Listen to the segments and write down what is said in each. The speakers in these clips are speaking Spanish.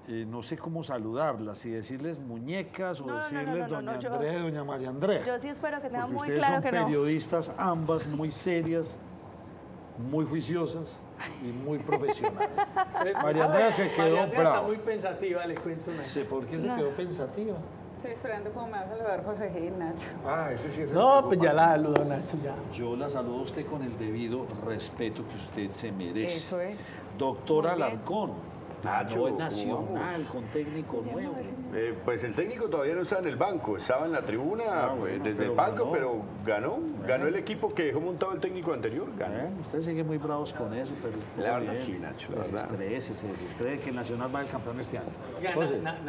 no sé cómo saludarlas, si decirles muñecas o No, decirles doña yo- Andrea y doña María Andrea. Yo sí espero que tengan Porque muy ustedes claro son que no. periodistas, ambas muy serias, muy juiciosas y muy profesionales. María Andrea se quedó María Andrea brava. está muy pensativa, le cuento una. Sí, ¿por qué se quedó pensativa? Estoy esperando cómo me va a saludar José Gil, Nacho. Ah, ese sí es el No, pues ya preocupante. la saludó Nacho, ya. Yo la saludo a usted con el debido respeto que usted se merece. Eso es. Doctora Muy bien. Alarcón, Nacho, ganó el ¿cómo Nacional vamos? con técnico nuevo. Pues el técnico todavía no estaba en el banco, estaba en la tribuna bueno, desde pero el palco, ganó. pero ganó el equipo que dejó montado el técnico anterior, ganó. Bueno, ustedes siguen muy bravos con eso, pero todo La verdad bien. sí, Nacho, la verdad. Desestrese, que el Nacional va el campeón este año. Ya, José, Nacho,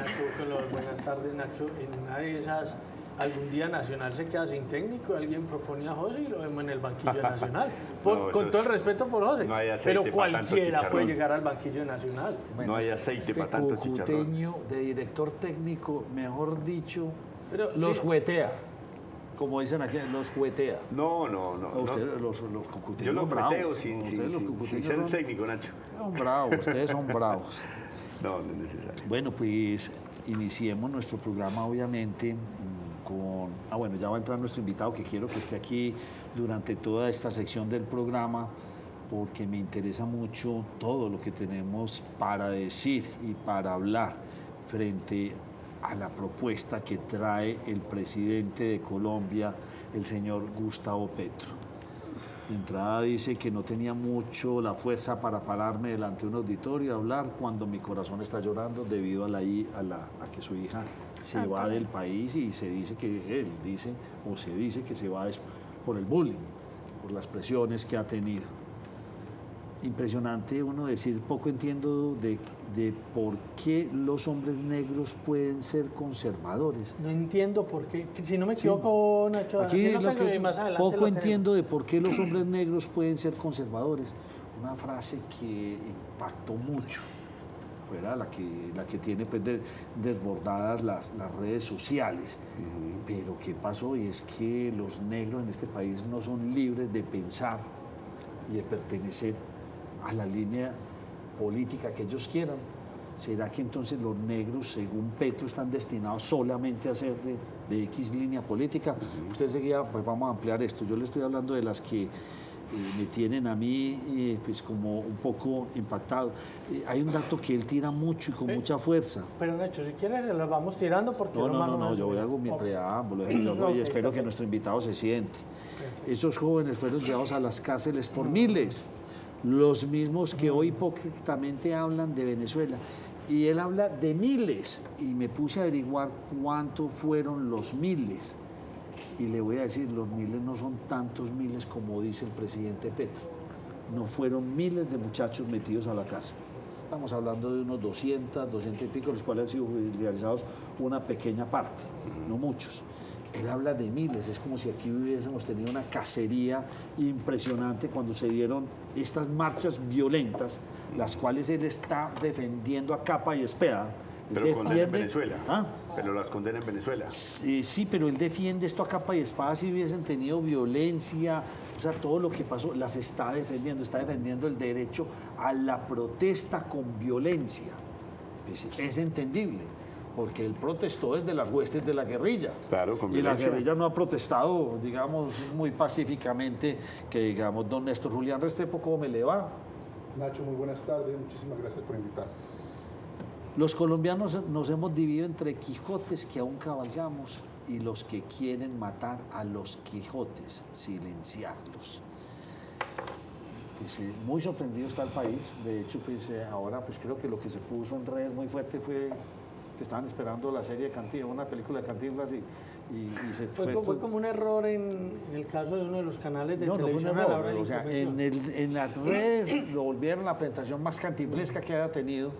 buenas tardes, Nacho. En una de esas, algún día Nacional se queda sin técnico, alguien propone a José y lo vemos en el banquillo de Nacional. No, Con eso todo el es- respeto por José. no hay aceite pero para tanto cualquiera puede chicharrón. llegar al banquillo de Nacional. No hay aceite para tanto chicharrón. cucuteño de director técnico, mejor dicho, Pero, los sí. juguetea. Como dicen aquí, los juguetea. No. Ustedes, los cucuteños Yo lo son bravos. freteo sin Ustedes los cucuteños ser el son, técnico, Nacho. son bravos, ustedes son bravos. No es necesario. Bueno, pues iniciemos nuestro programa obviamente con... bueno, ya va a entrar nuestro invitado que quiero que esté aquí durante toda esta sección del programa porque me interesa mucho todo lo que tenemos para decir y para hablar frente a la propuesta que trae el presidente de Colombia, el señor Gustavo Petro. De entrada dice que no tenía mucho la fuerza para pararme delante de un auditorio y hablar cuando mi corazón está llorando debido a que su hija se va del país y se dice que se dice que se va por el bullying, por las presiones que ha tenido. Impresionante uno decir, poco entiendo de por qué los hombres negros pueden ser conservadores. No entiendo por qué. Si no me equivoco, Nacho, Aquí haciendo lo que algo y más adelante poco lo entiendo de por qué los hombres negros pueden ser conservadores. Una frase que impactó mucho, fuera la que tiene pues, desbordadas las redes sociales. Pero ¿qué pasó? Y es que los negros en este país no son libres de pensar y de pertenecer a la línea política que ellos quieran. ¿Será que entonces los negros, según Petro, están destinados solamente a ser de X línea política? Ustedes seguía, pues vamos a ampliar esto. Yo le estoy hablando de las que me tienen a mí pues como un poco impactado. Hay un dato que él tira mucho y con mucha fuerza. Pero Nacho, si quieres se los vamos tirando porque No, yo hago mi preámbulo y espero que nuestro invitado se siente. Esos jóvenes fueron llevados a las cárceles por miles, los mismos que hoy hipócritamente hablan de Venezuela. Y él habla de miles y me puse a averiguar cuántos fueron los miles. Y le voy a decir, los miles no son tantos miles como dice el presidente Petro. No fueron miles de muchachos metidos a la cárcel. Estamos hablando de unos 200 y pico, los cuales han sido judicializados una pequeña parte, no muchos. Él habla de miles, es como si aquí hubiésemos tenido una cacería impresionante cuando se dieron estas marchas violentas, las cuales él está defendiendo a capa y espada. Pero condena en Venezuela. ¿Ah? Pero las condena en Venezuela. Sí, pero él defiende esto a capa y espada si hubiesen tenido violencia, o sea, todo lo que pasó, las está defendiendo el derecho a la protesta con violencia. Es entendible, porque él protestó desde las huestes de la guerrilla. Claro, con y la violencia. guerrilla no ha protestado, digamos, muy pacíficamente, que digamos, don Néstor Julián Restrepo, ¿cómo me le va? Nacho, muy buenas tardes, muchísimas gracias por invitar. Los colombianos nos hemos dividido entre Quijotes que aún cabalgamos y los que quieren matar a los Quijotes, silenciarlos. Pues, muy sorprendido está el país. De hecho, pues, ahora pues, creo que lo que se puso en redes muy fuerte fue que estaban esperando la serie de Cantinflas, una película de Cantinflas y se Fue como un error en el caso de uno de los canales de no fue un televisión. a la hora error. de O sea, intervención. en las redes lo volvieron la presentación más cantinflesca que haya tenido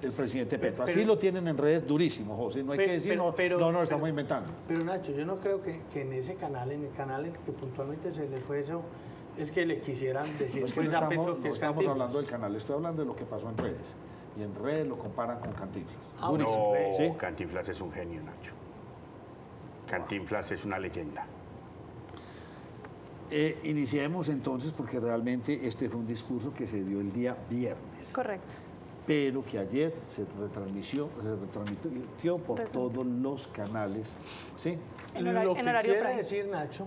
el presidente Petro. Así lo tienen en redes durísimo, José. No hay que decir, no lo estamos inventando. Pero Nacho, yo no creo que en ese canal, en el canal en el que puntualmente se les fue eso, es que le quisieran decir No, es que pues, a Petro que no es estamos Cantinflas. hablando del canal, estoy hablando de lo que pasó en redes. Y en redes lo comparan con Cantinflas. Ah, Durísimo. No, ¿Sí? Cantinflas es un genio, Nacho. Cantinflas es una leyenda. Iniciemos entonces porque realmente este fue un discurso que se dio el día viernes. Correcto. pero que ayer se retransmitió por todos los canales. ¿Sí? Lo que horario quiere prime. decir, Nacho,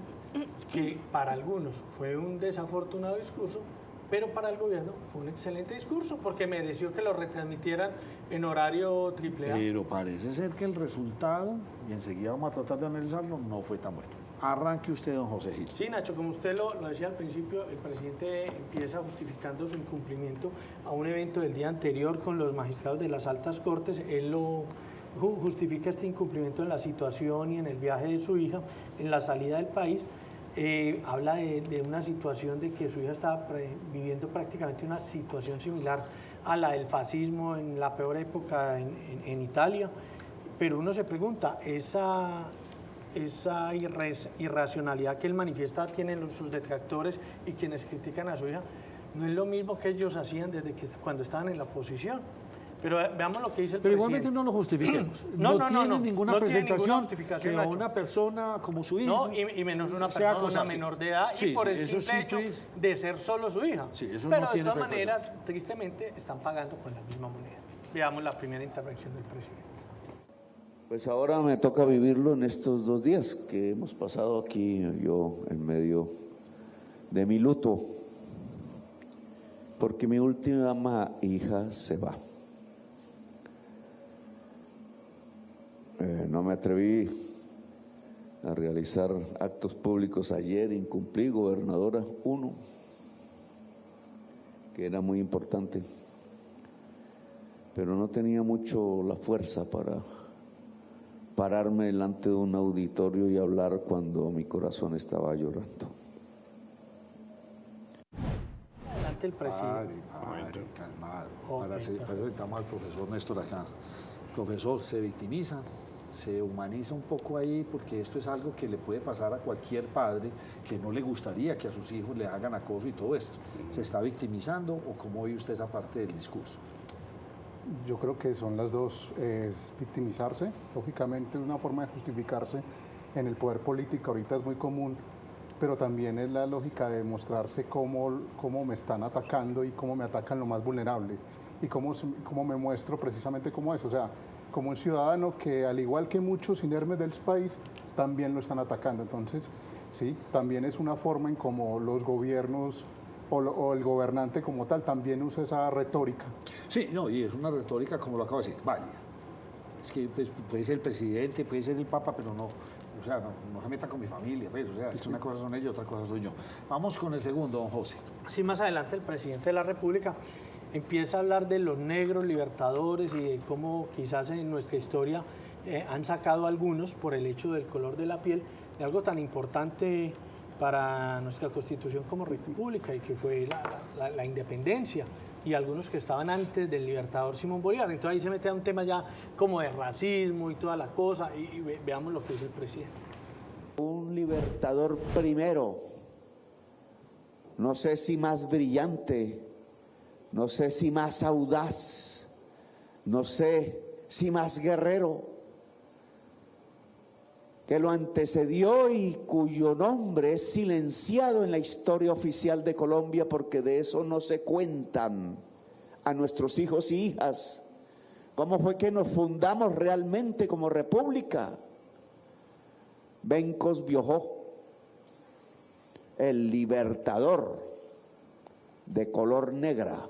que para algunos fue un desafortunado discurso, pero para el gobierno fue un excelente discurso, porque mereció que lo retransmitieran en horario AAA. Pero parece ser que el resultado, y enseguida vamos a tratar de analizarlo, no fue tan bueno. Arranque usted, don José Gil. Sí, Nacho, como usted lo decía al principio, el presidente empieza justificando su incumplimiento a un evento del día anterior con los magistrados de las altas cortes. Él lo justifica este incumplimiento en la situación y en el viaje de su hija, en la salida del país. Habla de una situación de que su hija estaba viviendo prácticamente una situación similar a la del fascismo en la peor época en Italia. Pero uno se pregunta, esa irracionalidad que él manifiesta tienen sus detractores y quienes critican a su hija, no es lo mismo que ellos hacían desde que cuando estaban en la oposición. Pero veamos lo que dice el Pero presidente. igualmente no lo justifiquemos. No tiene ninguna no tiene presentación ninguna justificación, que Nacho. una persona como su hija. No, y menos una sea persona cosa así. menor de edad Sí, y por sí, el eso simple hecho sí, pues. de ser solo su hija. Sí, eso Pero no de tiene todas precaución. maneras, tristemente, están pagando con la misma moneda. Veamos la primera intervención del presidente. Pues ahora me toca vivirlo en estos 2 días que hemos pasado aquí, yo en medio de mi luto, porque mi última hija se va. No me atreví a realizar actos públicos ayer, incumplí, gobernadora, uno, que era muy importante, pero no tenía mucho la fuerza para pararme delante de un auditorio y hablar cuando mi corazón estaba llorando. Adelante el presidente. Padre, calmado. Ok, Para eso necesitamos al profesor Néstor acá. Profesor, se victimiza, se humaniza un poco ahí, porque esto es algo que le puede pasar a cualquier padre que no le gustaría que a sus hijos le hagan acoso y todo esto. ¿Se está victimizando o cómo ve usted esa parte del discurso? Yo creo que son las dos, es victimizarse, lógicamente es una forma de justificarse en el poder político, ahorita es muy común, pero también es la lógica de mostrarse cómo me están atacando y cómo me atacan lo más vulnerable y cómo me muestro precisamente como eso, o sea, como un ciudadano que al igual que muchos inermes del país también lo están atacando, entonces sí, también es una forma en cómo los gobiernos o el gobernante como tal también usa esa retórica. Sí, no, y es una retórica, como lo acabo de decir, válida. Es que pues, puede ser el presidente, puede ser el papa, pero no, o sea, no se meta con mi familia, pues, o sea, es que una cosa son ellos, otra cosa soy yo. Vamos con el segundo, don José. Así más adelante el presidente de la República empieza a hablar de los negros libertadores y de cómo quizás en nuestra historia han sacado algunos por el hecho del color de la piel de algo tan importante para nuestra Constitución como República y que fue la independencia y algunos que estaban antes del libertador Simón Bolívar. Entonces ahí se mete a un tema ya como de racismo y toda la cosa y veamos lo que dice el presidente. Un libertador primero, no sé si más brillante, no sé si más audaz, no sé si más guerrero, que lo antecedió y cuyo nombre es silenciado en la historia oficial de Colombia porque de eso no se cuentan a nuestros hijos y hijas. ¿Cómo fue que nos fundamos realmente como república? Bencos Biojó, el libertador de color negra,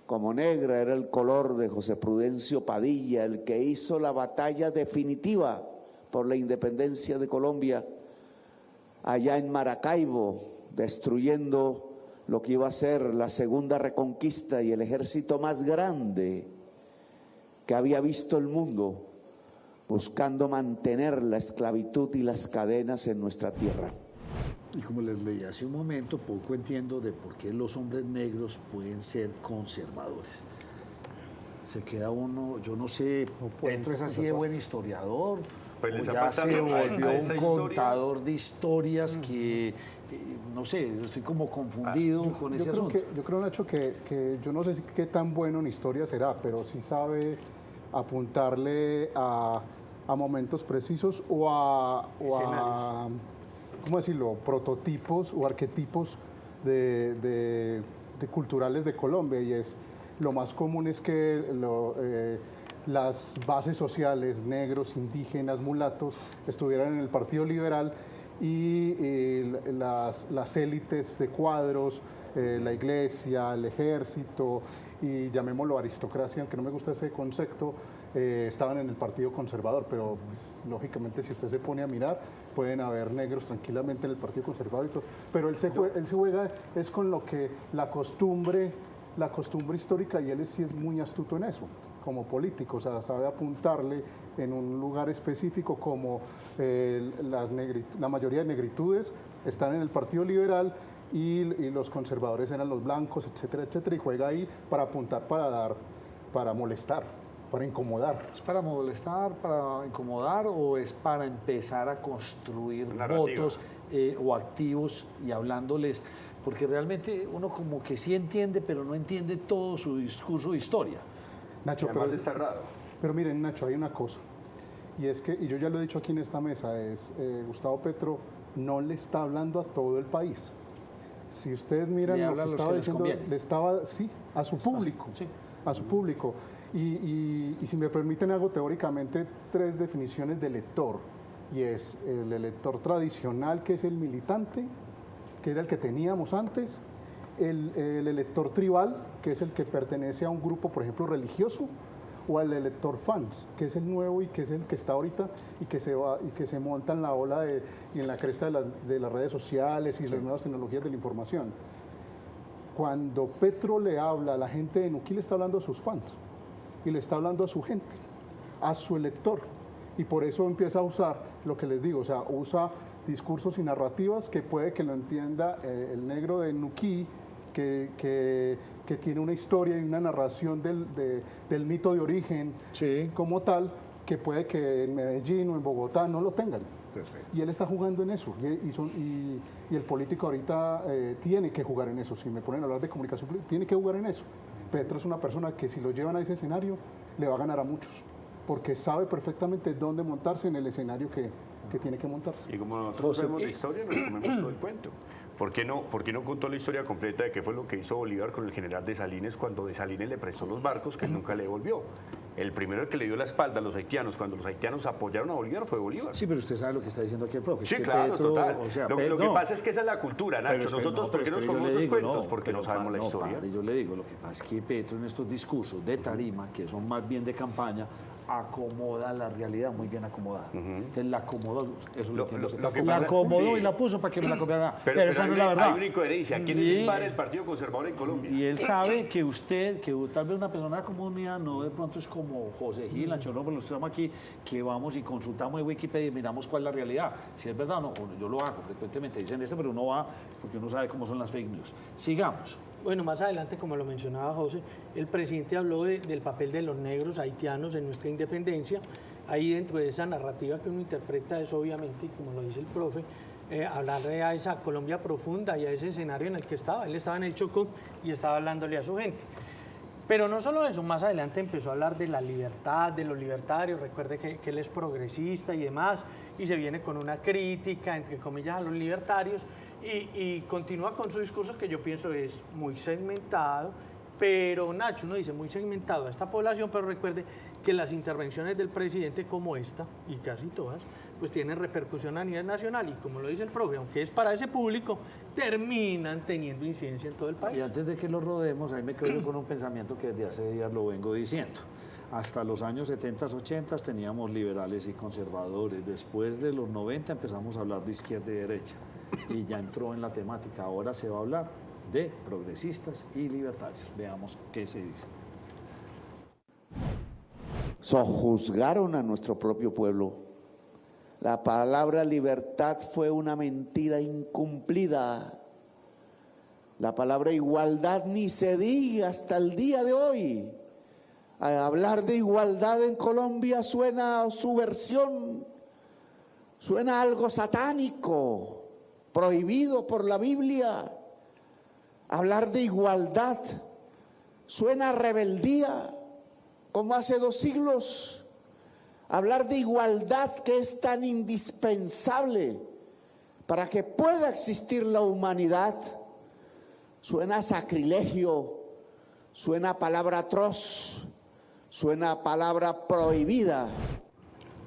como negra era el color de José Prudencio Padilla, el que hizo la batalla definitiva por la independencia de Colombia, allá en Maracaibo, destruyendo lo que iba a ser la segunda reconquista y el ejército más grande que había visto el mundo, buscando mantener la esclavitud y las cadenas en nuestra tierra. Y como les leí hace un momento, poco entiendo de por qué los hombres negros pueden ser conservadores. Se queda uno, yo no sé, Petro es así de buen historiador, Pues les o ha ya se faltado volvió a esa un historia. contador de historias que, no sé, estoy como confundido con ese asunto. Yo creo, Nacho, que yo no sé qué tan bueno en historia será, pero sí sabe apuntarle a momentos precisos o a ¿cómo decirlo?, prototipos o arquetipos de culturales de Colombia, y es lo más común es que las bases sociales, negros, indígenas, mulatos, estuvieran en el Partido Liberal y las élites de cuadros, la iglesia, el ejército y llamémoslo aristocracia, aunque no me gusta ese concepto, estaban en el Partido Conservador, pero pues, lógicamente si usted se pone a mirar, pueden haber negros tranquilamente en el Partido Conservador y todo, pero él se juega es con lo que la costumbre histórica, y él sí es muy astuto en eso, como político, o sea, sabe apuntarle en un lugar específico como la mayoría de negritudes están en el Partido Liberal y los conservadores eran los blancos, etcétera, etcétera, y juega ahí para apuntar, para molestar, para incomodar. ¿Es para molestar, para incomodar o es para empezar a construir votos o activos y hablándoles? Porque realmente uno como que sí entiende, pero no entiende todo su discurso de historia. Nacho, además está errado. Pero miren, Nacho, hay una cosa, y es que, y yo ya lo he dicho aquí en esta mesa, Gustavo Petro no le está hablando a todo el país. Si ustedes miran lo que estaba diciendo, le estaba, sí, a su público, sí, a su público. Y si me permiten, hago teóricamente 3 definiciones de elector, y es el elector tradicional, que es el militante, que era el que teníamos antes, el elector tribal, que es el que pertenece a un grupo, por ejemplo, religioso, o al elector fans, que es el nuevo y que es el que está ahorita y que se monta en la ola y en la cresta de las redes sociales y las nuevas tecnologías de la información. Cuando Petro le habla a la gente de Nuquí, le está hablando a sus fans y le está hablando a su gente, a su elector, y por eso empieza a usar lo que les digo, o sea, usa discursos y narrativas que puede que lo entienda el negro de Nuquí, que tiene una historia y una narración del mito de origen como tal, que puede que en Medellín o en Bogotá no lo tengan. Perfecto. Y él está jugando en eso, y el político ahorita tiene que jugar en eso. Si me ponen a hablar de comunicación, tiene que jugar en eso. Petro es una persona que si lo llevan a ese escenario, le va a ganar a muchos, porque sabe perfectamente dónde montarse en el escenario que tiene que montarse. Y como nosotros vemos la historia, nos comemos todo el cuento. ¿Por qué no contó la historia completa de qué fue lo que hizo Bolívar con el general Dessalines cuando Dessalines le prestó los barcos que él nunca le devolvió? El primero que le dio la espalda a los haitianos cuando los haitianos apoyaron a Bolívar fue Bolívar. Sí, pero usted sabe lo que está diciendo aquí el profe. Sí, es que claro, Petro, total. O sea, lo que pasa es que esa es la cultura, Nacho. Nosotros, ¿por qué nos comemos esos cuentos? Porque no sabemos la historia. Yo le digo, lo que pasa es que Petro en estos discursos de tarima, que son más bien de campaña, acomoda la realidad muy bien acomodada. Entonces la acomodó, eso lo que la acomodó y la puso para que me la copiara. Pero esa no es la verdad. Hay una incoherencia. ¿Quién es el padre del Partido Conservador en Colombia? Y él sabe que usted, que tal vez una persona de comunidad, no de pronto es como José Gil, Ancho, pero los que estamos aquí, que vamos y consultamos en Wikipedia y miramos cuál es la realidad. Si es verdad o no, yo lo hago frecuentemente, dicen pero uno va porque uno sabe cómo son las fake news. Sigamos. Bueno, más adelante, como lo mencionaba José, el presidente habló del papel de los negros haitianos en nuestra independencia. Ahí dentro de esa narrativa que uno interpreta es obviamente, y como lo dice el profe, hablarle a esa Colombia profunda y a ese escenario en el que estaba. Él estaba en el Chocó y estaba hablándole a su gente. Pero no solo eso, más adelante empezó a hablar de la libertad, de los libertarios. Recuerde que él es progresista y demás, y se viene con una crítica, entre comillas, a los libertarios, y continúa con su discurso que yo pienso es muy segmentado, pero Nacho, uno dice muy segmentado a esta población, pero recuerde que las intervenciones del presidente como esta, y casi todas, pues tienen repercusión a nivel nacional, y como lo dice el profe, aunque es para ese público, terminan teniendo incidencia en todo el país. Y antes de que lo rodemos, ahí me quedo con un pensamiento que desde hace días lo vengo diciendo. Hasta los años 70, 80 teníamos liberales y conservadores. Después de los 90 empezamos a hablar de izquierda y derecha. Y ya entró en la temática. Ahora se va a hablar de progresistas y libertarios. Veamos qué se dice. Sojuzgaron a nuestro propio pueblo. La palabra libertad fue una mentira incumplida. La palabra igualdad ni se diga hasta el día de hoy. Hablar de igualdad en Colombia suena a subversión, suena a algo satánico, prohibido por la Biblia. Hablar de igualdad suena a rebeldía, como hace 2 siglos. Hablar de igualdad, que es tan indispensable para que pueda existir la humanidad, suena a sacrilegio, suena a palabra atroz, suena a palabra prohibida.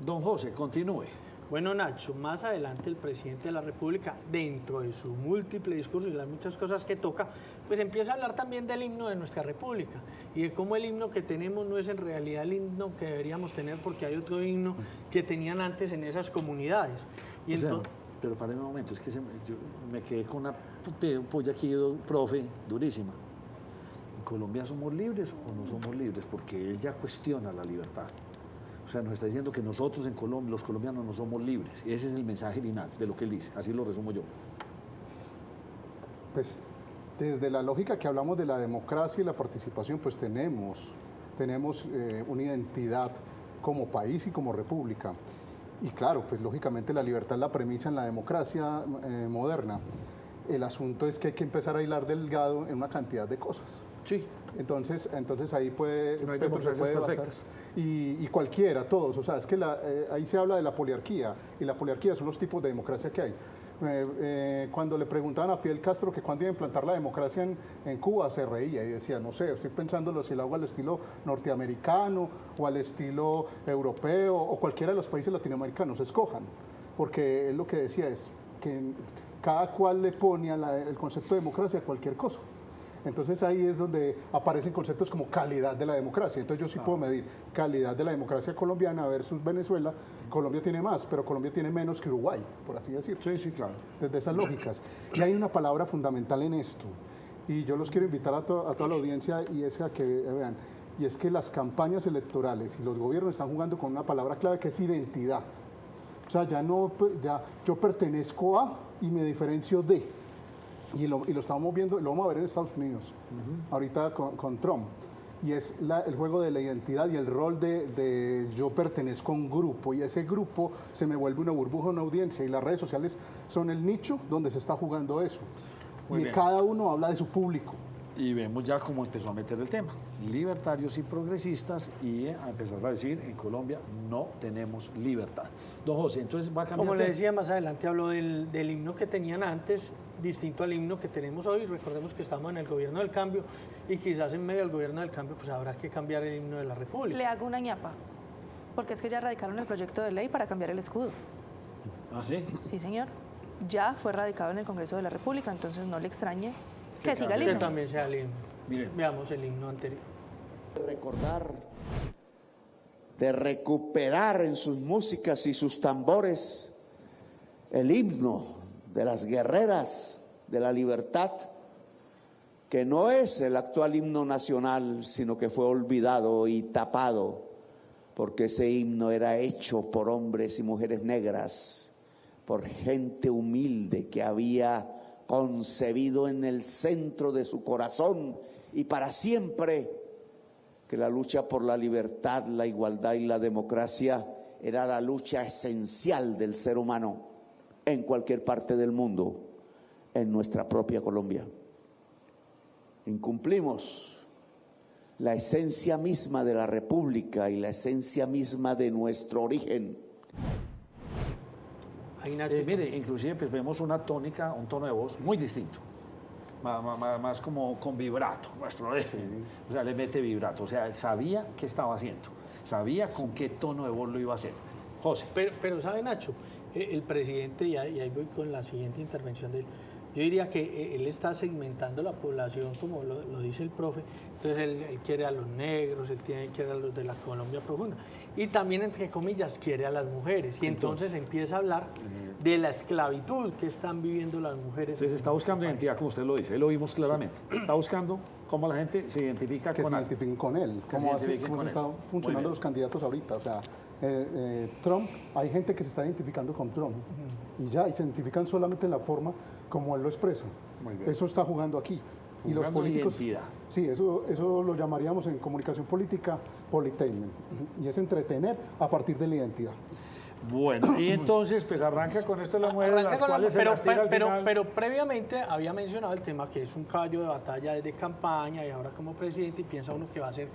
Don José, continúe. Bueno, Nacho, más adelante el presidente de la República, dentro de su múltiple discurso y las muchas cosas que toca, pues empieza a hablar también del himno de nuestra República y de cómo el himno que tenemos no es en realidad el himno que deberíamos tener porque hay otro himno que tenían antes en esas comunidades. Y O sea, entonces, pero para un momento, es que yo me quedé con una polla aquí, profe, durísima. ¿En Colombia somos libres o no somos libres? Porque él ya cuestiona la libertad. O sea, nos está diciendo que nosotros en Colombia, los colombianos, no somos libres. Y ese es el mensaje final de lo que él dice. Así lo resumo yo. Pues desde la lógica que hablamos de la democracia y la participación, pues tenemos una identidad como país y como república. Y claro, pues lógicamente la libertad es la premisa en la democracia moderna. El asunto es que hay que empezar a hilar delgado en una cantidad de cosas. Sí. Entonces ahí puede... No hay Petro se democracias puede basar. perfectas. Y cualquiera, todos. O sea, es que ahí se habla de la poliarquía. Y la poliarquía son los tipos de democracia que hay. Cuando le preguntaban a Fidel Castro que cuándo iba a implantar la democracia en Cuba, se reía y decía, no sé, estoy pensándolo si lo hago al estilo norteamericano o al estilo europeo o cualquiera de los países latinoamericanos, escojan. Porque él lo que decía es que cada cual le pone el concepto de democracia a cualquier cosa. Entonces ahí es donde aparecen conceptos como calidad de la democracia. Entonces yo sí puedo medir calidad de la democracia colombiana versus Venezuela. Colombia tiene más, pero Colombia tiene menos que Uruguay, por así decirlo. Sí, sí, claro. Desde esas lógicas. Y hay una palabra fundamental en esto. Y yo los quiero invitar a toda la audiencia y es a que vean. Y es que las campañas electorales y los gobiernos están jugando con una palabra clave que es identidad. O sea, ya yo pertenezco a y me diferencio de. Y lo estamos viendo, lo vamos a ver en Estados Unidos, ahorita con Trump. Y es el juego de la identidad y el rol de yo pertenezco a un grupo y ese grupo se me vuelve una burbuja, una audiencia y las redes sociales son el nicho donde se está jugando eso. Muy y bien. cada uno habla de su público. Y vemos ya cómo empezó a meter el tema. Libertarios y progresistas y a empezar a decir, en Colombia no tenemos libertad. Don José, entonces va a cambiar. como le decía, más adelante habló del himno que tenían antes, distinto al himno que tenemos hoy. Recordemos que estamos en el gobierno del cambio y quizás en medio del gobierno del cambio pues habrá que cambiar el himno de la República. Le hago una ñapa, porque es que ya radicaron el proyecto de ley para cambiar el escudo. ¿Ah, sí? Sí, señor. Ya fue radicado en el Congreso de la República, entonces no le extrañe que siga el Que himno. también sea el himno. Miremos. Veamos el himno anterior. Recordar, de recuperar en sus músicas y sus tambores el himno de las guerreras de la libertad, que no es el actual himno nacional, sino que fue olvidado y tapado, porque ese himno era hecho por hombres y mujeres negras, por gente humilde que había concebido en el centro de su corazón y para siempre que la lucha por la libertad, la igualdad y la democracia era la lucha esencial del ser humano en cualquier parte del mundo, en nuestra propia Colombia. Incumplimos la esencia misma de la República y la esencia misma de nuestro origen. Ahí, Nacho, Mire, inclusive pues, vemos una tónica, un tono de voz muy distinto. Más como con vibrato, nuestro origen. O sea, le mete vibrato. O sea, él sabía qué estaba haciendo. Sabía con qué tono de voz lo iba a hacer. José. Pero ¿sabe, Nacho? El presidente, y ahí voy con la siguiente intervención de él, yo diría que él está segmentando la población, como lo dice el profe. Entonces él quiere a los negros, él quiere a los de la Colombia profunda. Y también, entre comillas, quiere a las mujeres. Y entonces empieza a hablar de la esclavitud que están viviendo las mujeres. Entonces está buscando identidad, como usted lo dice. Él lo vimos claramente. Está buscando cómo la gente se identifica Que con se algo. identifiquen con él, Que se identifiquen cómo con se están él. Muy funcionando bien. los candidatos ahorita. O sea, Trump, hay gente que se está identificando con Trump y ya, y se identifican solamente en la forma como él lo expresa. Muy bien. Eso está jugando aquí. Y los Jugando políticos, identidad. sí, eso lo llamaríamos en comunicación política politainment, y es entretener a partir de la identidad. Bueno, y entonces pues arranca con esto de las mujeres, las cuales se las tira al final. pero previamente había mencionado el tema que es un caballo de batalla desde campaña y ahora como presidente, y piensa uno que va a ser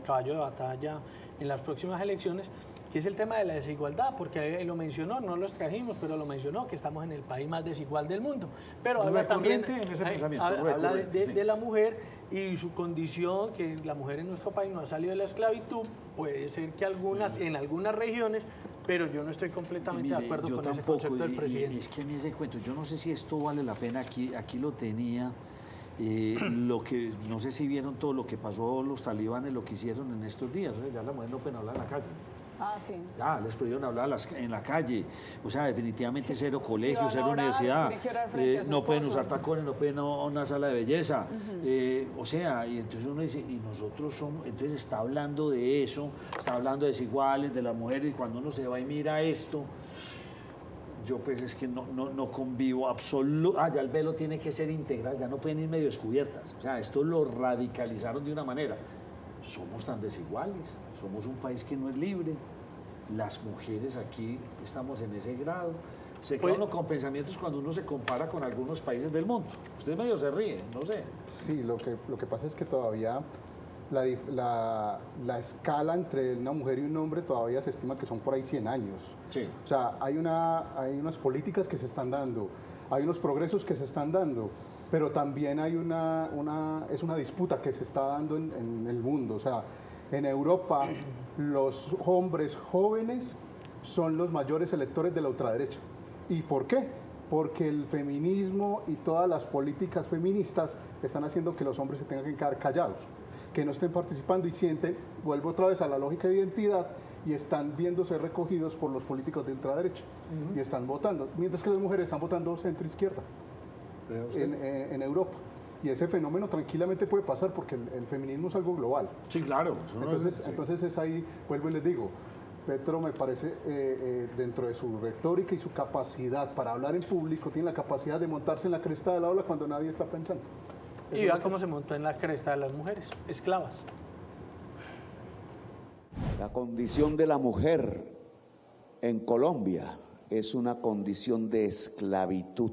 caballo de batalla en las próximas elecciones, que es el tema de la desigualdad, porque él lo mencionó, no lo trajimos, pero lo mencionó, que estamos en el país más desigual del mundo. Pero habla también Recurrente en ese pensamiento, habla recurrente, sí. de la mujer y su condición, que la mujer en nuestro país no ha salido de la esclavitud, puede ser que en algunas regiones, pero yo no estoy completamente de acuerdo con ese concepto del presidente. Es que a mí ese cuento, yo no sé si esto vale la pena, aquí lo tenía, lo que, no sé si vieron todo lo que pasó los talibanes, lo que hicieron en estos días, ya la mujer no puede hablar en la calle. Ah, sí. Ya, les prohibieron hablar en la calle, o sea, definitivamente cero colegio, van a cero orar, universidad, tienen que orar frente a su no pueden esposo. usar tacones, no pueden ir a una sala de belleza, o sea, y entonces uno dice, y nosotros somos, entonces está hablando de eso, está hablando de desiguales, de las mujeres, y cuando uno se va y mira esto, yo pues es que no convivo ya el velo tiene que ser integral, ya no pueden ir medio descubiertas, o sea, esto lo radicalizaron de una manera. Somos tan desiguales, somos un país que no es libre, las mujeres aquí estamos en ese grado. Se queda uno con pensamientos cuando uno se compara con algunos países del mundo. Usted medio se ríe, no sé. Sí, lo que pasa es que todavía la escala entre una mujer y un hombre todavía se estima que son por ahí 100 años. Sí. O sea, hay unas políticas que se están dando, hay unos progresos que se están dando, pero también hay es una disputa que se está dando en el mundo. O sea, en Europa los hombres jóvenes son los mayores electores de la ultraderecha. ¿Y por qué? Porque el feminismo y todas las políticas feministas están haciendo que los hombres se tengan que quedar callados, que no estén participando y sienten, vuelvo otra vez a la lógica de identidad, y están viéndose recogidos por los políticos de ultraderecha y están votando, mientras que las mujeres están votando centro-izquierda en Europa. Y ese fenómeno tranquilamente puede pasar porque el feminismo es algo global. Sí, claro. Entonces es ahí, vuelvo y les digo, Petro me parece, dentro de su retórica y su capacidad para hablar en público, tiene la capacidad de montarse en la cresta de la ola cuando nadie está pensando. Y vea cómo se montó en la cresta de las mujeres, esclavas. La condición de la mujer en Colombia es una condición de esclavitud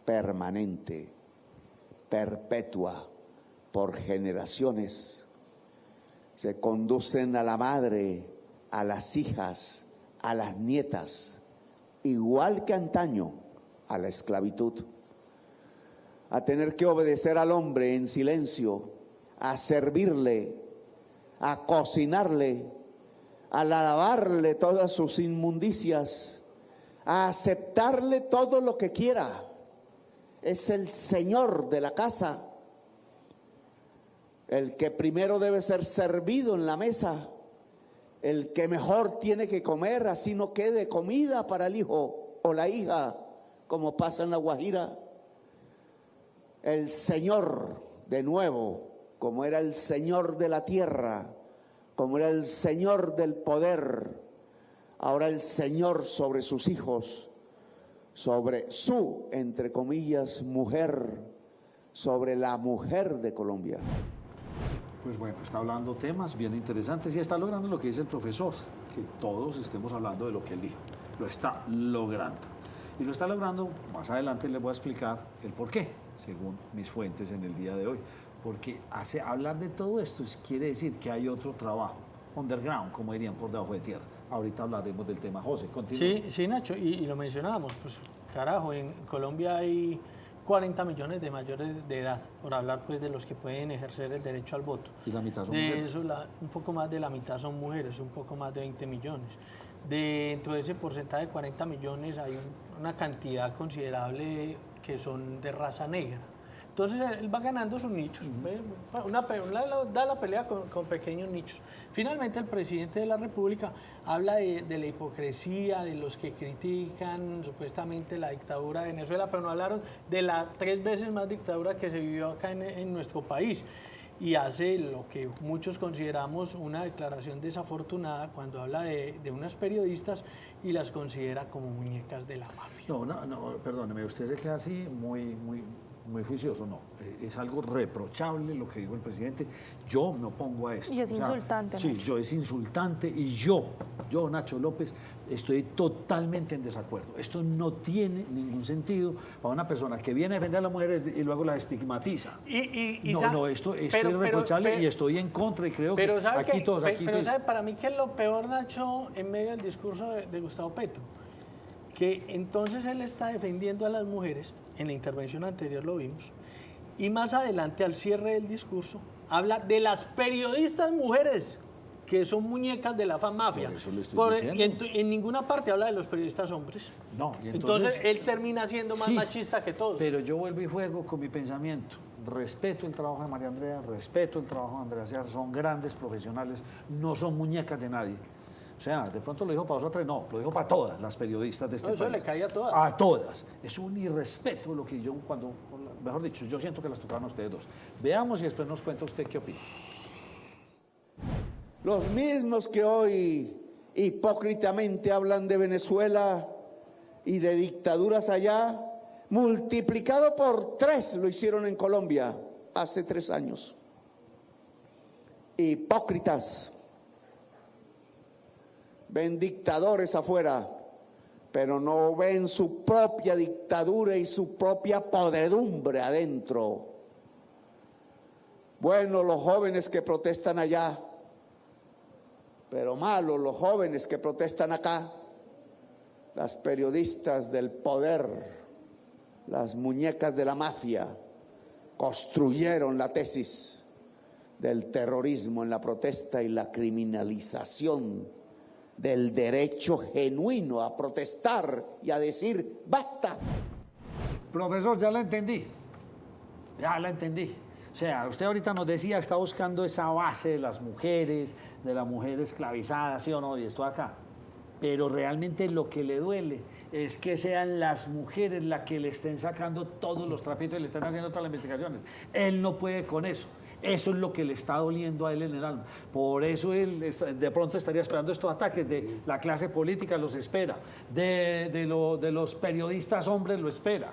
permanente, perpetua, por generaciones. Se conducen a la madre, a las hijas, a las nietas, igual que antaño, a la esclavitud, a tener que obedecer al hombre en silencio, a servirle, a cocinarle, a lavarle todas sus inmundicias, a aceptarle todo lo que quiera. Es el señor de la casa, el que primero debe ser servido en la mesa, el que mejor tiene que comer, así no quede comida para el hijo o la hija, como pasa en La Guajira. El señor, de nuevo, como era el señor de la tierra, como era el señor del poder, ahora el señor sobre sus hijos, sobre su, entre comillas, mujer, sobre la mujer de Colombia. Pues bueno, está hablando temas bien interesantes y está logrando lo que dice el profesor, que todos estemos hablando de lo que él dijo. Lo está logrando. Y lo está logrando, más adelante les voy a explicar el por qué, según mis fuentes en el día de hoy. Porque hablar de todo esto quiere decir que hay otro trabajo, underground, como dirían, por debajo de tierra. Ahorita hablaremos del tema. José, continúa. Sí, Nacho, y lo mencionábamos, pues carajo, en Colombia hay 40 millones de mayores de edad, por hablar pues de los que pueden ejercer el derecho al voto. ¿Y la mitad son de mujeres? eso, un poco más de la mitad son mujeres, un poco más de 20 millones. Dentro de ese porcentaje de 40 millones hay una cantidad considerable que son de raza negra. Entonces él va ganando sus nichos, da la pelea con pequeños nichos. Finalmente el presidente de la República habla de la hipocresía, de los que critican supuestamente la dictadura de Venezuela, pero no hablaron de la 3 veces más dictadura que se vivió acá en nuestro país. Y hace lo que muchos consideramos una declaración desafortunada cuando habla de unas periodistas y las considera como muñecas de la mafia. No, perdóneme, usted se queda así muy juicioso, no. Es algo reprochable lo que dijo el presidente. Yo me opongo a esto. Y es insultante. Sí, Nacho. es insultante y yo, Nacho López, estoy totalmente en desacuerdo. Esto no tiene ningún sentido para una persona que viene a defender a las mujeres y luego las estigmatiza. Esto es reprochable y estoy en contra y creo pero que ¿sabe aquí qué? todos... Pero ¿sabe para mí qué es lo peor, Nacho, en medio del discurso de Gustavo Petro? Que entonces él está defendiendo a las mujeres, en la intervención anterior lo vimos, Y más adelante, al cierre del discurso, habla de las periodistas mujeres, que son muñecas de la mafia. Por eso le estoy diciendo. Y en ninguna parte habla de los periodistas hombres. No, y entonces él termina siendo más sí, machista que todos. Pero yo vuelvo y juego con mi pensamiento. Respeto el trabajo de María Andrea, respeto el trabajo de Andrea Sear, son grandes profesionales, no son muñecas de nadie. O sea, de pronto lo dijo para vosotras, no, lo dijo para todas las periodistas de este país. Eso le cae a todas. A todas. Es un irrespeto lo que yo mejor dicho, yo siento que las tocaron a ustedes dos. Veamos y después nos cuenta usted qué opina. Los mismos que hoy hipócritamente hablan de Venezuela y de dictaduras allá, multiplicado por 3 lo hicieron en Colombia hace 3 años. Hipócritas. Ven dictadores afuera, pero no ven su propia dictadura y su propia podredumbre adentro. Bueno, los jóvenes que protestan allá, pero malos los jóvenes que protestan acá, las periodistas del poder, las muñecas de la mafia, construyeron la tesis del terrorismo en la protesta y la criminalización del derecho genuino a protestar y a decir basta. Profesor, ya la entendí. Ya la entendí. O sea, usted ahorita nos decía, está buscando esa base de las mujeres, de la mujer esclavizada, ¿sí o no? Y esto acá. Pero realmente lo que le duele es que sean las mujeres las que le estén sacando todos los trapitos y le estén haciendo todas las investigaciones. Él no puede con eso. Eso es lo que le está doliendo a él en el alma. Por eso él de pronto estaría esperando estos ataques de la clase política, los espera. De los periodistas hombres lo espera.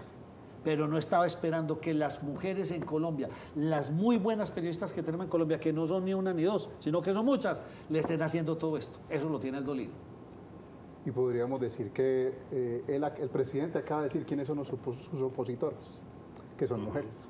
Pero no estaba esperando que las mujeres en Colombia, las muy buenas periodistas que tenemos en Colombia, que no son ni una ni dos, sino que son muchas, le estén haciendo todo esto. Eso lo tiene el dolido. Y podríamos decir que el presidente acaba de decir quiénes son sus opositores, que son mujeres.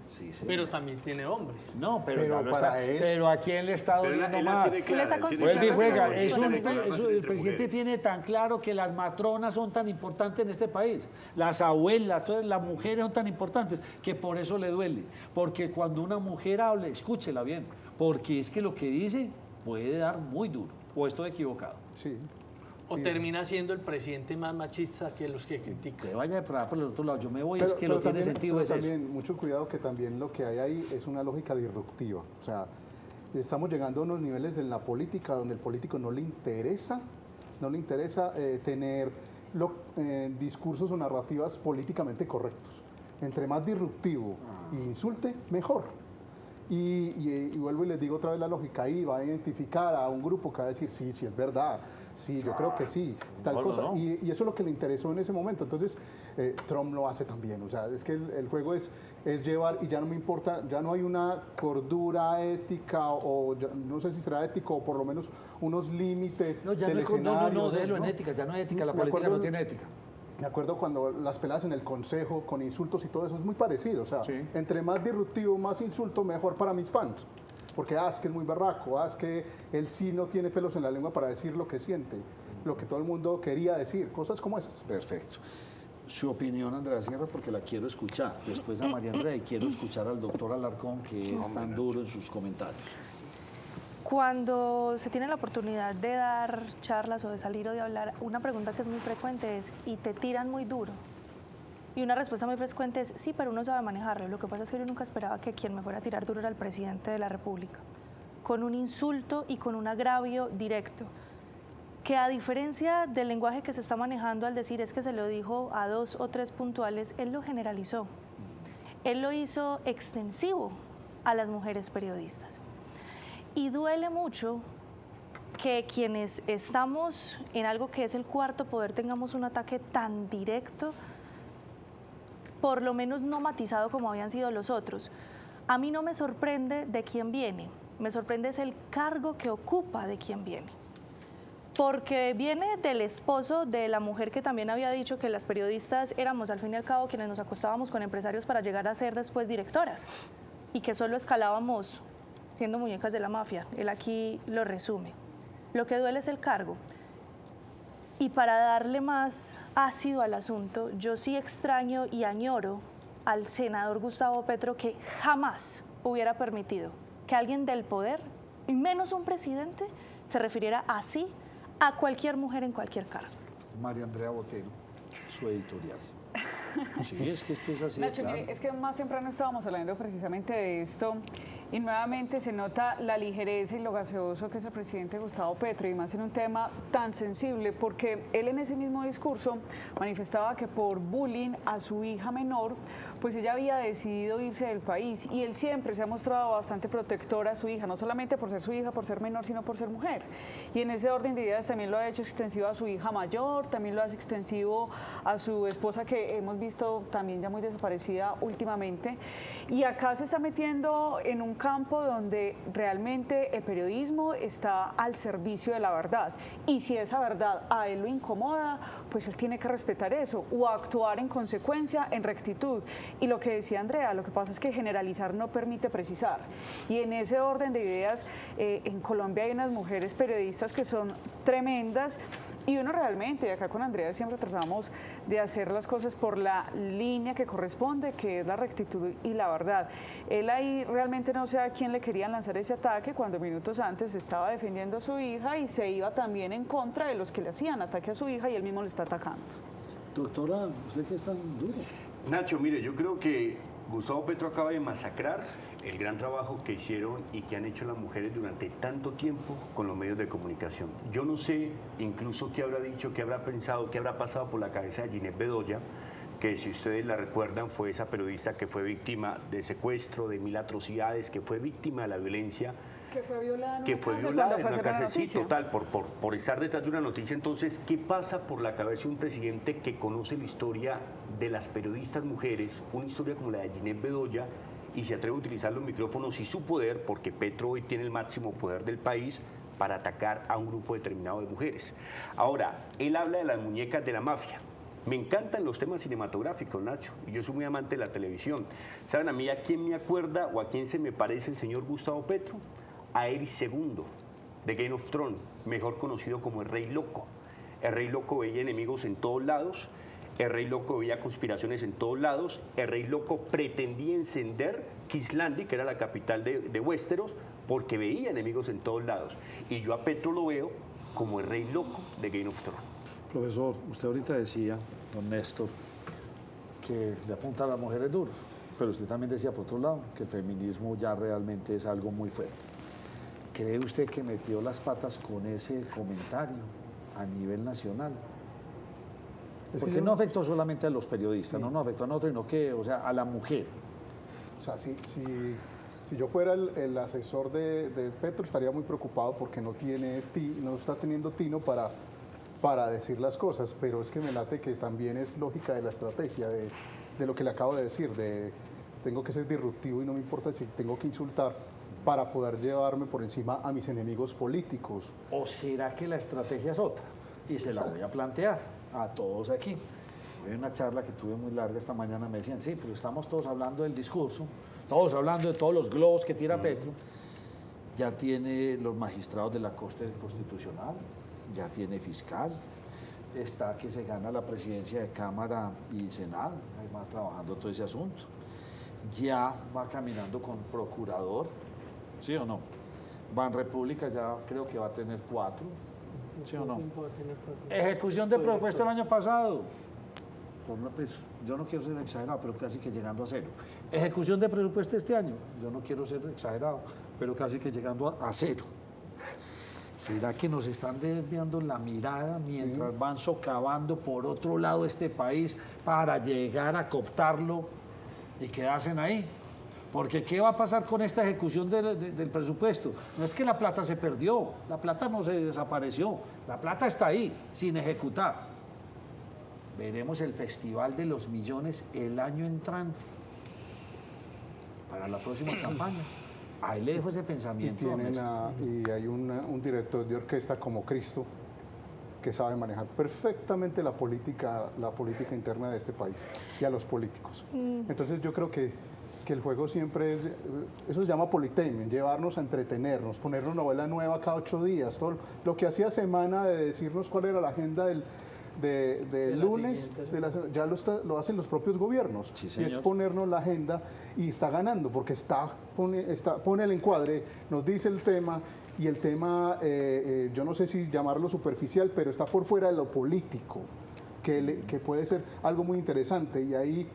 Sí, sí. Pero también tiene hombres. No, pero para él. pero ¿a quién le está doliendo más? Vuelve y juega. El presidente tiene tan claro que las matronas son tan importantes en este país, las abuelas, todas las mujeres son tan importantes, que por eso le duele. Porque cuando una mujer hable, escúchela bien, porque es que lo que dice puede dar muy duro. ¿O estoy equivocado? Sí. O termina siendo el presidente más machista que los que critican. Que vaya por el otro lado, yo me voy, es que lo tiene sentido es eso. Mucho cuidado que también lo que hay ahí es una lógica disruptiva. O sea, estamos llegando a unos niveles en la política donde el político no le interesa tener discursos o narrativas políticamente correctos. Entre más disruptivo e insulte, mejor. Y vuelvo y les digo otra vez la lógica, ahí va a identificar a un grupo que va a decir, sí, es verdad, sí, yo creo que sí, tal cosa. No. Y eso es lo que le interesó en ese momento. Entonces, Trump lo hace también. O sea, es que el juego es llevar, y ya no me importa, ya no hay una cordura ética, o no sé si será ético, o por lo menos unos límites del escenario. Déjelo en ética, ya no hay ética, la política no tiene ética. Me acuerdo cuando las peleas en el consejo con insultos y todo eso es muy parecido. O sea, entre más disruptivo, más insulto, mejor para mis fans. Porque es que es muy berraco, es que él sí no tiene pelos en la lengua para decir lo que siente, lo que todo el mundo quería decir, cosas como esas. Perfecto. Su opinión, Andrea Sierra, porque la quiero escuchar. Después a María Andrea y quiero escuchar al doctor Alarcón, que es tan duro en sus comentarios. Cuando se tiene la oportunidad de dar charlas o de salir o de hablar, una pregunta que es muy frecuente es, ¿y te tiran muy duro? Y una respuesta muy frecuente es, sí, pero uno sabe manejarlo. Lo que pasa es que yo nunca esperaba que quien me fuera a tirar duro era el presidente de la República, con un insulto y con un agravio directo, que a diferencia del lenguaje que se está manejando al decir es que se lo dijo a 2 o 3 puntuales, él lo generalizó. Él lo hizo extensivo a las mujeres periodistas. Y duele mucho que quienes estamos en algo que es el cuarto poder tengamos un ataque tan directo, por lo menos no matizado como habían sido los otros. A mí no me sorprende de quién viene, me sorprende es el cargo que ocupa de quién viene. Porque viene del esposo de la mujer que también había dicho que las periodistas éramos al fin y al cabo quienes nos acostábamos con empresarios para llegar a ser después directoras y que solo escalábamos siendo muñecas de la mafia. Él aquí lo resume. Lo que duele es el cargo. Y para darle más ácido al asunto, yo sí extraño y añoro al senador Gustavo Petro que jamás hubiera permitido que alguien del poder, y menos un presidente, se refiriera así a cualquier mujer en cualquier cargo? María Andrea Botero, su editorial. Sí, es que esto es así. Nacho, claro. mire, es que más temprano estábamos hablando precisamente de esto y nuevamente se nota la ligereza y lo gaseoso que es el presidente Gustavo Petro, y más en un tema tan sensible, porque él en ese mismo discurso manifestaba que por bullying a su hija menor, pues ella había decidido irse del país, y él siempre se ha mostrado bastante protector a su hija, no solamente por ser su hija, por ser menor, sino por ser mujer. Y en ese orden de ideas también lo ha hecho extensivo a su hija mayor, también lo hace extensivo a su esposa, que hemos visto también ya muy desaparecida últimamente. Y acá se está metiendo en un campo donde realmente el periodismo está al servicio de la verdad. Y si esa verdad a él lo incomoda, pues él tiene que respetar eso o actuar en consecuencia, en rectitud. Y lo que decía Andrea, lo que pasa es que generalizar no permite precisar. Y en ese orden de ideas, en Colombia hay unas mujeres periodistas que son tremendas, y uno realmente, acá con Andrea siempre tratamos de hacer las cosas por la línea que corresponde, que es la rectitud y la verdad. Él ahí realmente no sé a quién le querían lanzar ese ataque cuando minutos antes estaba defendiendo a su hija y se iba también en contra de los que le hacían ataque a su hija, y él mismo le está atacando. Doctora, ¿usted qué es tan duro? Nacho, mire, yo creo que Gustavo Petro acaba de masacrar el gran trabajo que hicieron y que han hecho las mujeres durante tanto tiempo con los medios de comunicación. Yo no sé incluso qué habrá dicho, qué habrá pensado, qué habrá pasado por la cabeza de Ginette Bedoya, que si ustedes la recuerdan fue esa periodista que fue víctima de secuestro, de 1000 atrocidades, que fue víctima de la violencia. Que fue violada en Que una fue cárcel violada cuando en fue a una hacer la cárcel, sí, noticia. total, por estar detrás de una noticia. Entonces, ¿qué pasa por la cabeza de un presidente que conoce la historia de las periodistas mujeres, una historia como la de Ginette Bedoya, y se atreve a utilizar los micrófonos y su poder, porque Petro hoy tiene el máximo poder del país, para atacar a un grupo determinado de mujeres? Ahora, él habla de las muñecas de la mafia. Me encantan los temas cinematográficos, Nacho, y yo soy muy amante de la televisión. ¿Saben a mí a quién me acuerda o a quién se me parece el señor Gustavo Petro? A Aerys II, de Game of Thrones, mejor conocido como el Rey Loco. El Rey Loco veía enemigos en todos lados, el Rey Loco veía conspiraciones en todos lados, el Rey Loco pretendía encender King's Landing, que era la capital de Westeros, porque veía enemigos en todos lados. Y yo a Petro lo veo como el Rey Loco de Game of Thrones. Profesor, usted ahorita decía, don Néstor, que le apunta a las mujeres duro, pero usted también decía, por otro lado, que el feminismo ya realmente es algo muy fuerte. ¿Cree usted que metió las patas con ese comentario a nivel nacional? Porque no afectó solamente a los periodistas, no afectó a nosotros, sino que, o sea, a la mujer. O sea, si yo fuera el asesor de Petro, estaría muy preocupado porque no está teniendo tino para decir las cosas, pero es que me late que también es lógica de la estrategia, de lo que le acabo de decir, tengo que ser disruptivo y no me importa si tengo que insultar para poder llevarme por encima a mis enemigos políticos. ¿O será que la estrategia es otra? Y se la voy a plantear a todos aquí. Hay una charla que tuve muy larga esta mañana, me decían, sí, pero estamos todos hablando del discurso, todos hablando de todos los globos que tira Petro. Ya tiene los magistrados de la Corte Constitucional, ya tiene fiscal, está que se gana la presidencia de Cámara y Senado, ahí va trabajando todo ese asunto. Ya va caminando con procurador, ¿sí o no? Banrepública ya creo que va a tener 4, ¿sí o no? Ejecución de presupuesto el año pasado. Pues, yo no quiero ser exagerado, pero casi que llegando a 0. Ejecución de presupuesto este año, yo no quiero ser exagerado, pero casi que llegando a 0. ¿Será que nos están desviando la mirada mientras van socavando por otro lado este país para llegar a cooptarlo y quedarse ahí? Porque ¿qué va a pasar con esta ejecución del presupuesto? No es que la plata se perdió, la plata no se desapareció, la plata está ahí, sin ejecutar. Veremos el Festival de los Millones el año entrante, para la próxima campaña. Ahí le dejo ese pensamiento. Y hay un director de orquesta como Cristo que sabe manejar perfectamente la política interna de este país y a los políticos. Entonces yo creo que el juego siempre es, eso se llama politamen, llevarnos a entretenernos, ponernos novela nueva cada 8 días, todo lo que hacía semana de decirnos cuál era la agenda del lunes, ya lo hacen los propios gobiernos. Sí, y señor. es ponernos la agenda y está ganando, porque pone el encuadre, nos dice el tema, y el tema, yo no sé si llamarlo superficial, pero está por fuera de lo político, que puede ser algo muy interesante. Y ahí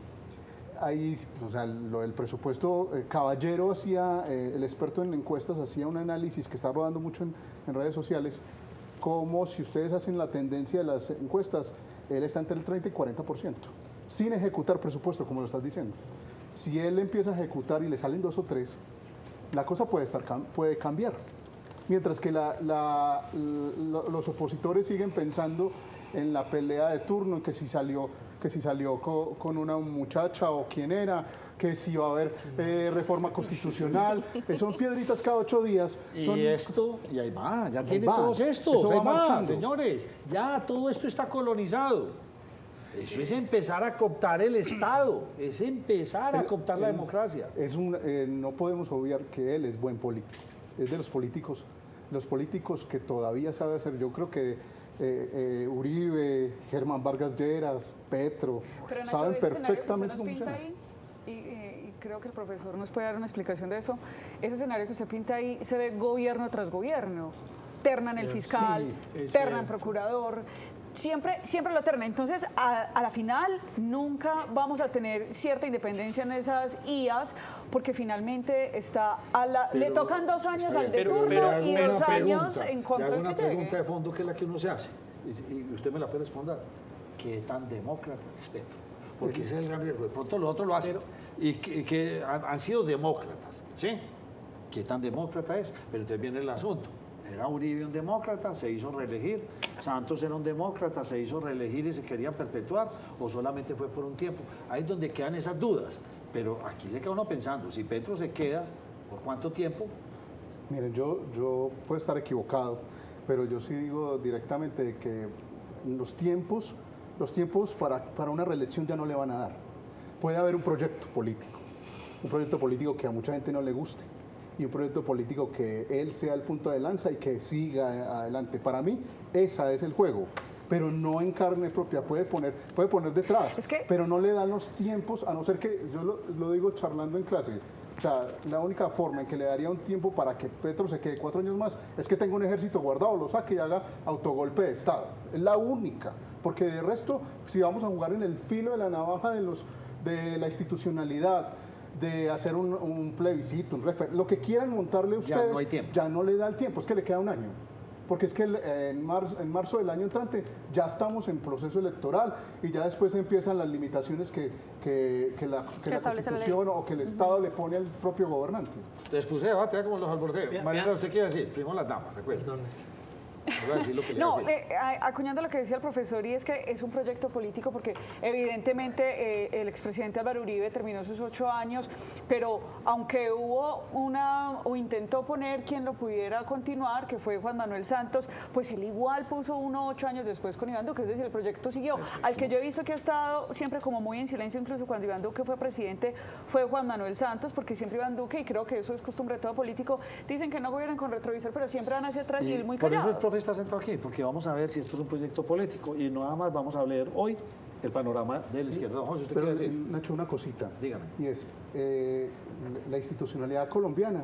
o sea, lo del presupuesto, Caballero hacía, el experto en encuestas, hacía un análisis que está rodando mucho en redes sociales, como si ustedes hacen la tendencia de las encuestas, él está entre el 30 y 40%, sin ejecutar presupuesto, como lo estás diciendo. Si él empieza a ejecutar y le salen 2 o 3, la cosa puede cambiar. Mientras que los opositores siguen pensando en la pelea de turno, que si salió con una muchacha o quién era, que si va a haber reforma constitucional, son piedritas cada 8 días. Y ahí va, ya tiene va. todos estos, Eso ahí va va, marchando. señores, ya todo esto está colonizado. Eso es empezar a cooptar el Estado, es empezar a cooptar la democracia. No podemos obviar que él es buen político, es de los políticos que todavía sabe hacer. Yo creo que Uribe, Germán Vargas Lleras, Petro, Pero, Nacho, saben ese escenario que perfectamente usted cómo nos pinta funciona. ahí, y creo que el profesor nos puede dar una explicación de eso. Ese escenario que usted pinta ahí se ve gobierno tras gobierno. Ternan el fiscal, ternan procurador, siempre lo ternan. Entonces, a la final, nunca vamos a tener cierta independencia en esas IAS, porque finalmente le tocan 2 años Está al bien, de turno hago y una 2 años pregunta, en contra le hago del una que llegue. pregunta de fondo que es la que uno se hace, y usted me la puede responder. ¿Qué tan demócrata es Petro? Porque ese es el gran riesgo. De pronto los otros lo hacen y que han sido demócratas, ¿sí? ¿Qué tan demócrata es? Pero entonces viene el asunto. Era Uribe un demócrata, se hizo reelegir. Santos era un demócrata, se hizo reelegir y se quería perpetuar, o solamente fue por un tiempo. Ahí es donde quedan esas dudas. Pero aquí se queda uno pensando, si Petro se queda, ¿por cuánto tiempo? Miren, yo puedo estar equivocado, pero yo sí digo directamente que los tiempos para una reelección ya no le van a dar. Puede haber un proyecto político que a mucha gente no le guste, y un proyecto político que él sea el punto de lanza y que siga adelante. Para mí, ese es el juego, pero no en carne propia, puede poner detrás, pero no le dan los tiempos, a no ser que, yo lo digo charlando en clase, o sea, la única forma en que le daría un tiempo para que Petro se quede 4 años más es que tenga un ejército guardado, lo saque y haga autogolpe de Estado. Es la única, porque de resto, si vamos a jugar en el filo de la navaja de la institucionalidad, de hacer un plebiscito, un referéndum, lo que quieran montarle ustedes, Ya no hay tiempo. ya no le da el tiempo, es que le queda un año. Porque es que en marzo del año entrante ya estamos en proceso electoral y ya después empiezan las limitaciones que la Constitución o que el Estado le pone al propio gobernante. Les puse debate como los alborderos. Bien, Mariana, bien. ¿usted qué iba a decir? Primero las damas, recuerden. Perdón. Voy a decir lo que le iba No, a decir. acuñando lo que decía el profesor, y es que es un proyecto político porque evidentemente el expresidente Álvaro Uribe terminó sus 8 años, pero aunque hubo o intentó poner quien lo pudiera continuar, que fue Juan Manuel Santos, pues él igual puso 8 años después con Iván Duque, es decir, el proyecto siguió. Al que yo he visto que ha estado siempre como muy en silencio, incluso cuando Iván Duque fue presidente, fue Juan Manuel Santos, porque siempre Iván Duque, y creo que eso es costumbre de todo político, dicen que no gobiernan con retrovisor, pero siempre van hacia atrás y muy por eso el callados. profe está sentado aquí, porque vamos a ver si esto es un proyecto político y nada más vamos a leer hoy el panorama de la izquierda. Don José, ¿usted Pero, quiere decir? Nacho, una cosita. Dígame. Y es la institucionalidad colombiana.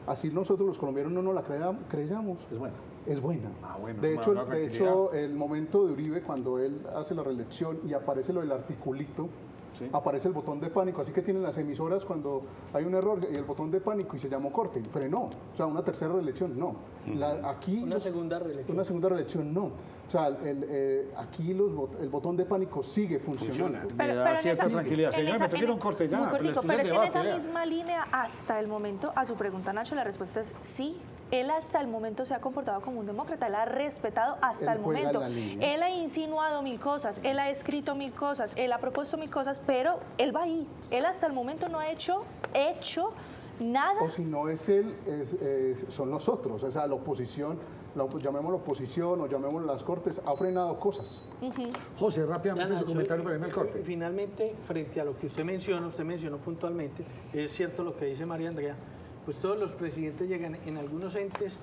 Así nosotros los colombianos no nos la creyamos. Es buena. Es buena. Ah, bueno, de eso hecho, me da una de tranquilidad. hecho, el momento de Uribe, cuando él hace la reelección y aparece lo del articulito, Sí. aparece el botón de pánico. Así que tienen las emisoras cuando hay un error y el botón de pánico y se llamó corte. Frenó. O sea, una tercera reelección, no. Una segunda reelección. Una segunda reelección, no. O sea, aquí el botón de pánico sigue funcionando. Me da cierta tranquilidad. Señor, me toca ir a un corte ya. Muy pero les cortico, puse pero el es que en debate, esa vea. misma línea, hasta el momento, a su pregunta, Nacho, la respuesta es sí. Él hasta el momento se ha comportado como un demócrata, él ha respetado hasta Él el juega momento. la línea. Él ha insinuado 1000 cosas, él ha escrito 1000 cosas, él ha propuesto 1000 cosas, pero él va ahí. Él hasta el momento no ha hecho nada. O si no es él, son nosotros. O sea, la oposición, llamémoslo oposición o llamémoslo las cortes, ha frenado cosas. José, rápidamente su Nacho, comentario para irme al corte. Finalmente, frente a lo que usted mencionó puntualmente, es cierto lo que dice María Andrea, pues todos los presidentes llegan en algunos entes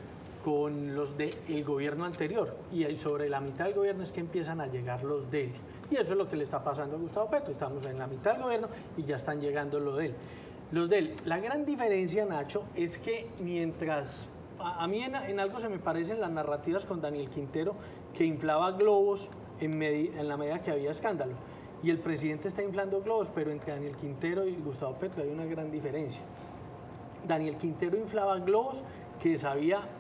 con los del gobierno anterior, y sobre la mitad del gobierno es que empiezan a llegar los de él. Y eso es lo que le está pasando a Gustavo Petro. Estamos en la mitad del gobierno y ya están llegando los de él. Los de él. La gran diferencia, Nacho, es que mientras... A mí en algo se me parecen las narrativas con Daniel Quintero, que inflaba globos en la medida que había escándalo. Y el presidente está inflando globos, pero entre Daniel Quintero y Gustavo Petro hay una gran diferencia. Daniel Quintero inflaba globos que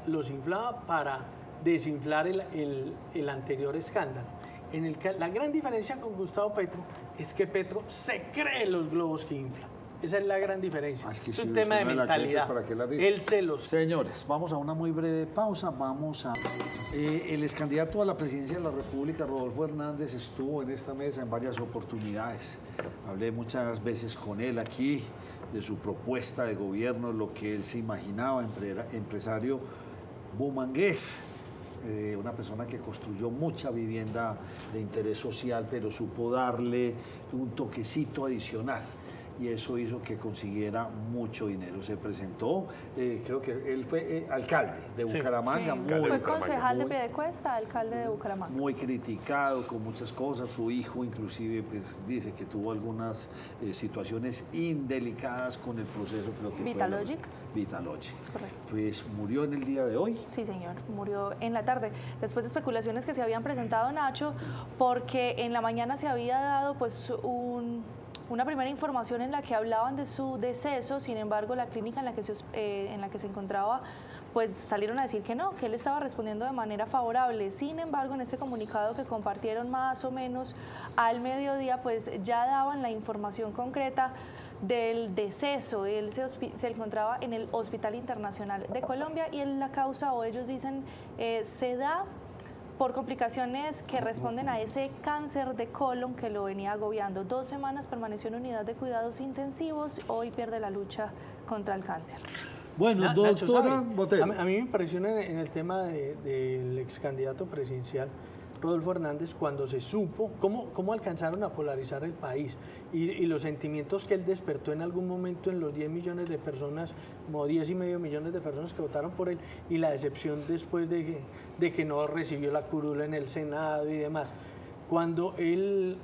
los inflaba para desinflar el anterior escándalo. La gran diferencia con Gustavo Petro es que Petro se cree los globos que infla. Esa es la gran diferencia. Es que es si un tema de usted no la cree, mentalidad. ¿para qué la dice? Él se los... Señores, vamos a una muy breve pausa. El ex candidato a la presidencia de la República, Rodolfo Hernández, estuvo en esta mesa en varias oportunidades. Hablé muchas veces con él aquí de su propuesta de gobierno, lo que él se imaginaba, empresario bumangués, una persona que construyó mucha vivienda de interés social, pero supo darle un toquecito adicional. Y eso hizo que consiguiera mucho dinero. Se presentó, creo que él fue alcalde de Bucaramanga. Sí. Muy, Fue concejal de Piedecuesta, alcalde de Bucaramanga. muy criticado con muchas cosas. Su hijo inclusive pues, dice que tuvo algunas situaciones indelicadas con el proceso. Creo que Vitalogic. Vitalogic. Correcto. Pues murió en el día de hoy. Sí, señor, murió en la tarde, después de especulaciones que se habían presentado, Nacho, porque en la mañana se había dado pues una primera información en la que hablaban de su deceso. Sin embargo, la clínica en la que se encontraba, pues salieron a decir que no, que él estaba respondiendo de manera favorable. Sin embargo, en este comunicado que compartieron más o menos al mediodía, pues ya daban la información concreta del deceso. Él se encontraba en el Hospital Internacional de Colombia y en la causa, o ellos dicen, se da por complicaciones que responden a ese cáncer de colon que lo venía agobiando. 2 semanas permaneció en unidad de cuidados intensivos, hoy pierde la lucha contra el cáncer. Bueno, Nacho, doctora ¿sabe? Botero. A mí me impresiona en el tema del ex candidato presidencial Rodolfo Hernández cuando se supo cómo alcanzaron a polarizar el país y los sentimientos que él despertó en algún momento en los 10 millones de personas, como 10,5 millones de personas que votaron por él, y la decepción después de que no recibió la curula en el Senado y demás. Cuando él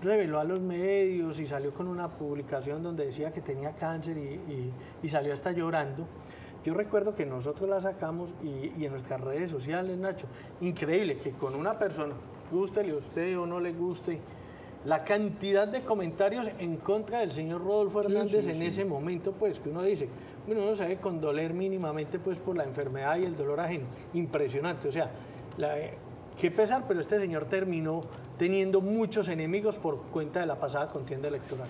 reveló a los medios y salió con una publicación donde decía que tenía cáncer y salió hasta llorando. Yo recuerdo que nosotros la sacamos y en nuestras redes sociales, Nacho, increíble que con una persona, gústele a usted o no le guste, la cantidad de comentarios en contra del señor Rodolfo Hernández en ese momento, pues que uno dice, bueno, uno sabe condoler mínimamente pues por la enfermedad y el dolor ajeno, impresionante, o sea, qué pesar, pero este señor terminó teniendo muchos enemigos por cuenta de la pasada contienda electoral.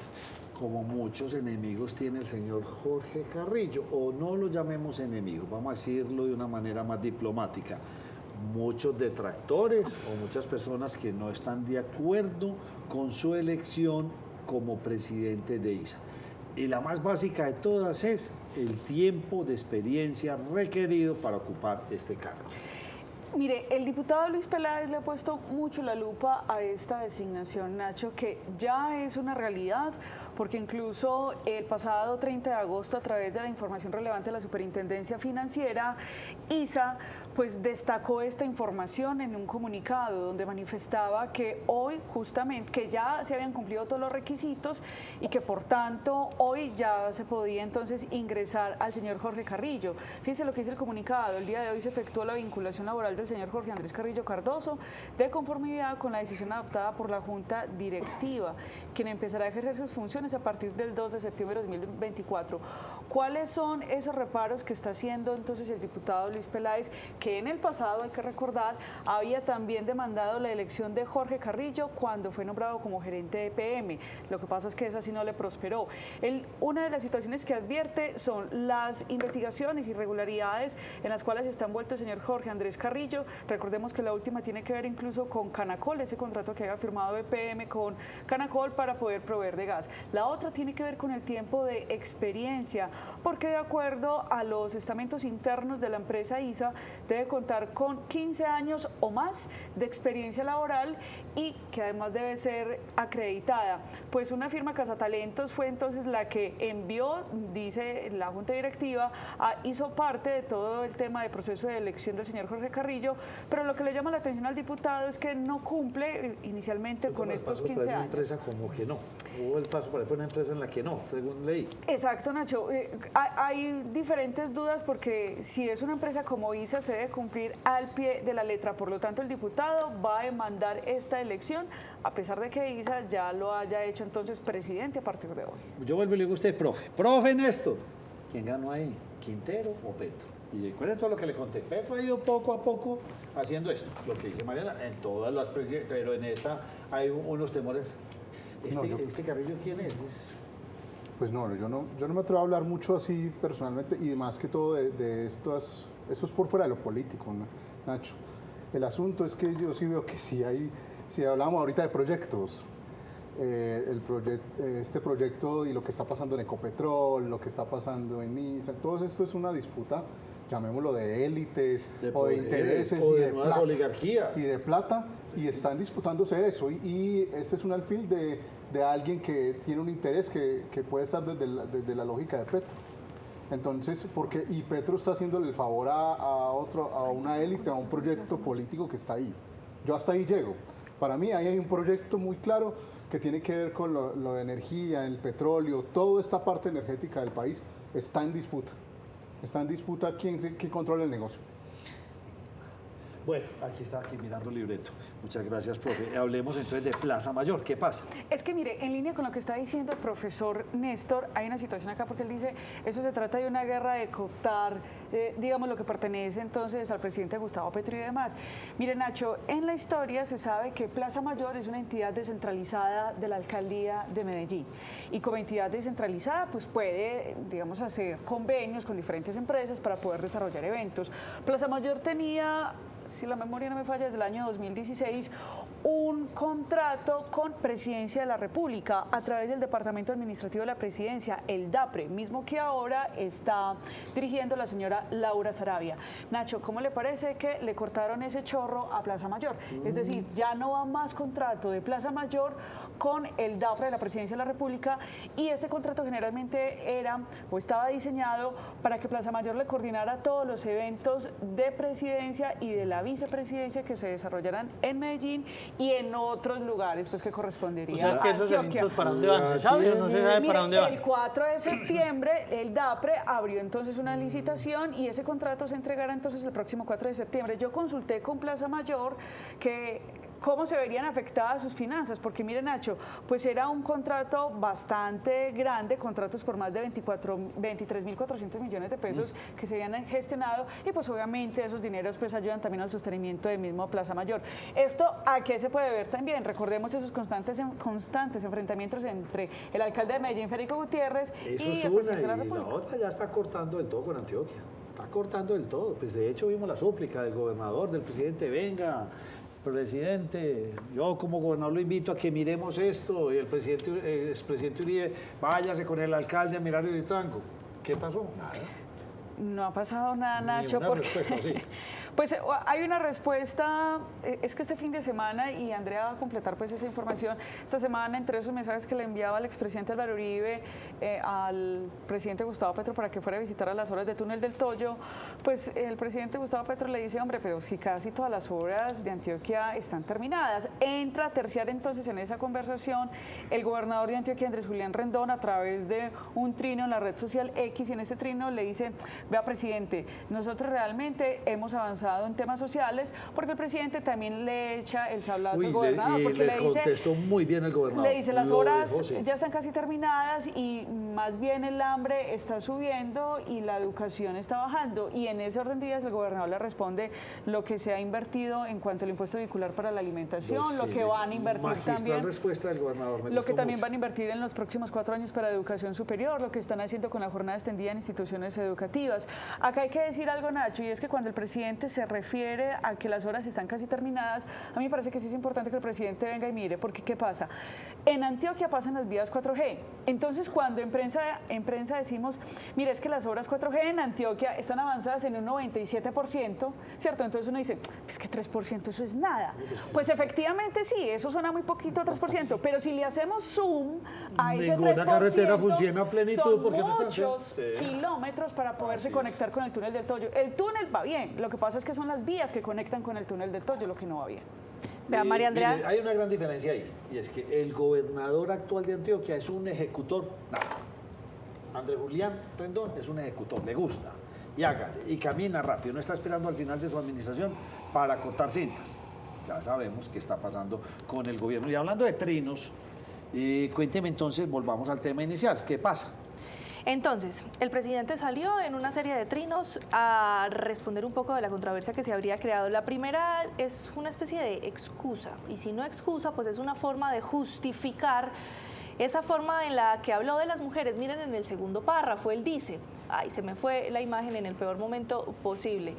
Como muchos enemigos tiene el señor Jorge Carrillo, o no lo llamemos enemigos, vamos a decirlo de una manera más diplomática. Muchos detractores o muchas personas que no están de acuerdo con su elección como presidente de ISA. Y la más básica de todas es el tiempo de experiencia requerido para ocupar este cargo. Mire, el diputado Luis Peláez le ha puesto mucho la lupa a esta designación, Nacho, que ya es una realidad, porque incluso el pasado 30 de agosto, a través de la información relevante de la Superintendencia Financiera, ISA, pues destacó esta información en un comunicado donde manifestaba que hoy justamente, que ya se habían cumplido todos los requisitos y que por tanto hoy ya se podía entonces ingresar al señor Jorge Carrillo. Fíjense lo que dice el comunicado: el día de hoy se efectuó la vinculación laboral del señor Jorge Andrés Carrillo Cardoso de conformidad con la decisión adoptada por la Junta Directiva, quien empezará a ejercer sus funciones a partir del 2 de septiembre de 2024. ¿Cuáles son esos reparos que está haciendo entonces el diputado Luis Peláez, que en el pasado, hay que recordar, había también demandado la elección de Jorge Carrillo cuando fue nombrado como gerente de PM? Lo que pasa es que esa sí no le prosperó. Una de las situaciones que advierte son las investigaciones y irregularidades en las cuales está envuelto el señor Jorge Andrés Carrillo. Recordemos que la última tiene que ver incluso con Canacol, ese contrato que había firmado EPM con Canacol para poder proveer de gas. La otra tiene que ver con el tiempo de experiencia porque de acuerdo a los estamentos internos de la empresa ISA debe contar con 15 años o más de experiencia laboral y que además debe ser acreditada. Pues una firma Cazatalentos fue entonces la que envió, dice la Junta Directiva, hizo parte de todo el tema de proceso de elección del señor Jorge Carrillo, pero lo que le llama la atención al diputado es que no cumple inicialmente con estos 15 años. Una empresa como que no, hubo el paso para una empresa en la que no, según leí. Exacto, Nacho. Hay diferentes dudas porque si es una empresa como ISA se debe cumplir al pie de la letra, por lo tanto el diputado va a demandar esta elección a pesar de que ISA ya lo haya hecho entonces presidente a partir de hoy. Yo vuelvo y le digo a usted, profe Néstor, ¿quién ganó ahí? ¿Quintero o Petro? Y recuerden todo lo que le conté. Petro ha ido poco a poco haciendo esto, lo que dice Mariana, en todas las presidencias, pero en esta hay unos temores. ¿Este Carrillo quién es? Pues no, yo no me atrevo a hablar mucho así personalmente y más que todo de estas, eso es por fuera de lo político, ¿no, Nacho? El asunto es que yo sí veo que si hablamos ahorita de proyectos, este proyecto y lo que está pasando en Ecopetrol, lo que está pasando en ISA, todo esto es una disputa, llamémoslo de élites o de intereses o y de de nuevas oligarquías y de plata, y están disputándose eso y este es un alfil de alguien que tiene un interés que puede estar desde la lógica de Petro. Entonces, y Petro está haciéndole el favor a una élite, a un proyecto político que está ahí. Yo hasta ahí llego. Para mí ahí hay un proyecto muy claro que tiene que ver con lo de energía, el petróleo, toda esta parte energética del país está en disputa. Está en disputa quién controla el negocio. Bueno, aquí mirando el libreto. Muchas gracias, profe. Hablemos entonces de Plaza Mayor. ¿Qué pasa? Es que mire, en línea con lo que está diciendo el profesor Néstor, hay una situación acá porque él dice, eso se trata de una guerra de cooptar, digamos, lo que pertenece entonces al presidente Gustavo Petro y demás. Mire, Nacho, en la historia se sabe que Plaza Mayor es una entidad descentralizada de la alcaldía de Medellín. Y como entidad descentralizada, pues puede, digamos, hacer convenios con diferentes empresas para poder desarrollar eventos. Plaza Mayor tenía, si la memoria no me falla, desde el año 2016, un contrato con Presidencia de la República a través del Departamento Administrativo de la Presidencia, el DAPRE, mismo que ahora está dirigiendo la señora Laura Sarabia. Nacho, ¿cómo le parece que le cortaron ese chorro a Plaza Mayor? Es decir, ya no va más contrato de Plaza Mayor con el DAPRE de la Presidencia de la República, y ese contrato generalmente era o estaba diseñado para que Plaza Mayor le coordinara todos los eventos de presidencia y de la vicepresidencia que se desarrollarán en Medellín y en otros lugares pues que corresponderían. O sea, que esos eventos, ¿para dónde van? ¿Se sabe o no se sabe para dónde van? El 4 de septiembre el DAPRE abrió entonces una licitación y ese contrato se entregará entonces el próximo 4 de septiembre. Yo consulté con Plaza Mayor cómo se verían afectadas sus finanzas, porque mire, Nacho, pues era un contrato bastante grande, contratos por más de 23.400 millones de pesos que se habían gestionado, y pues obviamente esos dineros pues ayudan también al sostenimiento del mismo Plaza Mayor. ¿Esto a qué se puede ver también? Recordemos esos constantes enfrentamientos entre el alcalde de Medellín, Federico Gutiérrez, eso y es el una, presidente de la y República. la otra ya está cortando del todo con Antioquia. Está cortando del todo. Pues de hecho vimos la súplica del gobernador, del presidente, venga, presidente, yo como gobernador lo invito a que miremos esto, y el expresidente Uribe, váyase con el alcalde a mirar el tranco. ¿Qué pasó? Nada. No ha pasado nada, Nacho, Una respuesta, sí. Pues hay una respuesta, es que este fin de semana, y Andrea va a completar pues esa información, esta semana entre esos mensajes que le enviaba el expresidente Álvaro Uribe al presidente Gustavo Petro para que fuera a visitar a las obras de Túnel del Toyo, pues el presidente Gustavo Petro le dice, hombre, pero si casi todas las obras de Antioquia están terminadas. Entra a terciar entonces en esa conversación el gobernador de Antioquia, Andrés Julián Rendón, a través de un trino en la red social X, y en ese trino le dice, vea, presidente, nosotros realmente hemos avanzado en temas sociales, porque el presidente también le echa el sablazo al gobernador, porque le contestó muy bien el gobernador. Le dice, las obras ya están casi terminadas y más bien el hambre está subiendo y la educación está bajando, y en ese orden de ideas el gobernador le responde lo que se ha invertido en cuanto al impuesto vehicular para la alimentación, lo que van a invertir también, respuesta del gobernador, lo que también van a invertir en los próximos 4 años para educación superior, lo que están haciendo con la jornada extendida en instituciones educativas. Acá hay que decir algo, Nacho, y es que cuando el presidente se refiere a que las obras están casi terminadas, a mí me parece que sí es importante que el presidente venga y mire, porque ¿qué pasa? En Antioquia pasan las vías 4G. Entonces, cuando en prensa decimos, mire, es que las obras 4G en Antioquia están avanzadas en un 97%, ¿cierto? Entonces uno dice, es que 3% eso es nada. Pues efectivamente sí, eso suena muy poquito, 3%, pero si le hacemos zoom a ese 3%, ninguna carretera funciona a plenitud son porque no están muchos kilómetros para poderse Así conectar con el túnel del Toyo. El túnel va bien, lo que pasa es que son las vías que conectan con el túnel del Toyo lo que no va bien. Vea, María Andrea. Mire, hay una gran diferencia ahí, y es que el gobernador actual de Antioquia es un ejecutor. Andrés Julián Rendón es un ejecutor, le gusta, y hágale, y camina rápido, no está esperando al final de su administración para cortar cintas. Ya sabemos qué está pasando con el gobierno. Y hablando de trinos, cuénteme entonces, volvamos al tema inicial, ¿qué pasa? Entonces, el presidente salió en una serie de trinos a responder un poco de la controversia que se habría creado. La primera es una especie de excusa, y si no excusa, pues es una forma de justificar esa forma en la que habló de las mujeres. Miren en el segundo párrafo, él dice, ay, se me fue la imagen en el peor momento posible.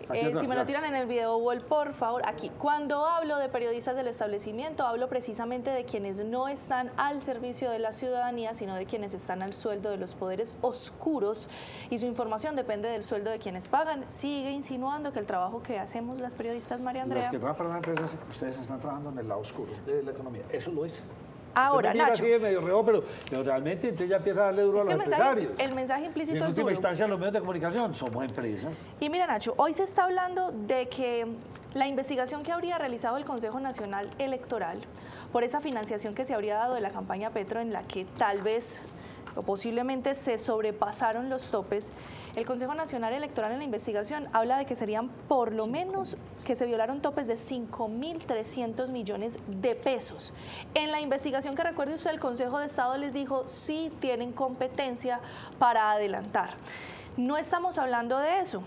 Si me lo tiran en el video wall, por favor, aquí. Cuando hablo de periodistas del establecimiento, hablo precisamente de quienes no están al servicio de la ciudadanía, sino de quienes están al sueldo de los poderes oscuros, y su información depende del sueldo de quienes pagan. Sigue insinuando que el trabajo que hacemos las periodistas, María Andrea... Las que trabajan para las empresas, ustedes están trabajando en el lado oscuro de la economía, eso lo es. Ahora, Nacho. Nacho, Así de medio reo, pero realmente entonces ya empieza a darle duro a los empresarios. el mensaje Y implícito en es última duro. instancia, los medios de comunicación somos empresas. Y mira, Nacho, hoy se está hablando de que la investigación que habría realizado el Consejo Nacional Electoral por esa financiación que se habría dado de la campaña Petro, en la que tal vez o posiblemente se sobrepasaron los topes, el Consejo Nacional Electoral en la investigación habla de que serían por lo menos que se violaron topes de 5.300 millones de pesos. En la investigación que recuerde usted, el Consejo de Estado les dijo sí tienen competencia para adelantar. No estamos hablando de eso.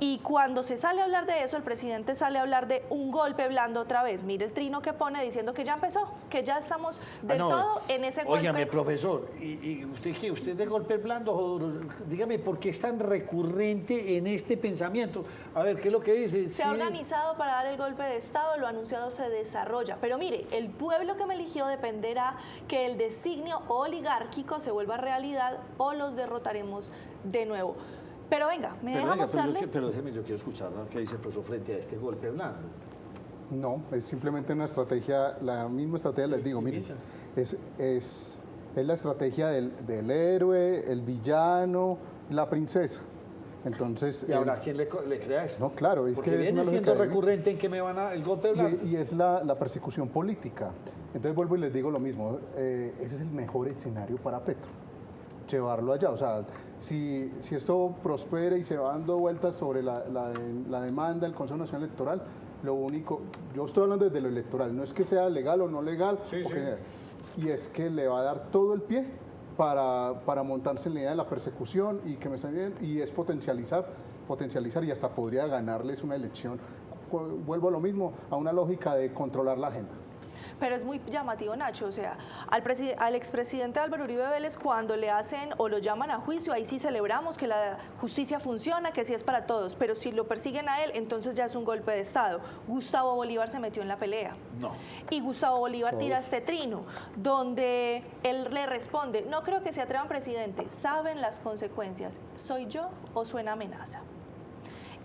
Y cuando se sale a hablar de eso, el presidente sale a hablar de un golpe blando otra vez. Mire el trino que pone diciendo que ya empezó, que ya estamos del todo en ese golpe. Óigame, profesor, ¿y usted qué? ¿Usted de golpe blando o duro? Dígame, ¿por qué es tan recurrente en este pensamiento? A ver, ¿qué es lo que dice? Se ha organizado para dar el golpe de Estado, lo anunciado se desarrolla. Pero mire, el pueblo que me eligió dependerá que el designio oligárquico se vuelva realidad o los derrotaremos de nuevo. Pero venga, me deja mostrarle. Pero déjeme, yo quiero escuchar qué dice el profesor frente a este golpe blando. No, es simplemente una estrategia, la misma estrategia, les digo, miren, es la estrategia del héroe, el villano, la princesa. Entonces, ¿Y ahora quién le crea esto? no, claro, es Porque que es viene una siendo lógica recurrente en que me van a el golpe blando. y es la persecución política. Entonces vuelvo y les digo lo mismo, ese es el mejor escenario para Petro, llevarlo allá. O sea, si esto prospera y se va dando vueltas sobre la demanda del Consejo Nacional Electoral, lo único, yo estoy hablando desde lo electoral, no es que sea legal o no legal, y es que le va a dar todo el pie para montarse en la idea de la persecución y que me están viendo, y es potencializar y hasta podría ganarles una elección. Vuelvo a lo mismo, a una lógica de controlar la agenda. Pero es muy llamativo, Nacho, o sea, al expresidente Álvaro Uribe Vélez, cuando le hacen o lo llaman a juicio, ahí sí celebramos que la justicia funciona, que sí es para todos, pero si lo persiguen a él, entonces ya es un golpe de Estado. Gustavo Bolívar se metió en la pelea. No. Y Gustavo Bolívar tira este trino, donde él le responde, no creo que se atrevan, presidente, saben las consecuencias, ¿soy yo o suena amenaza?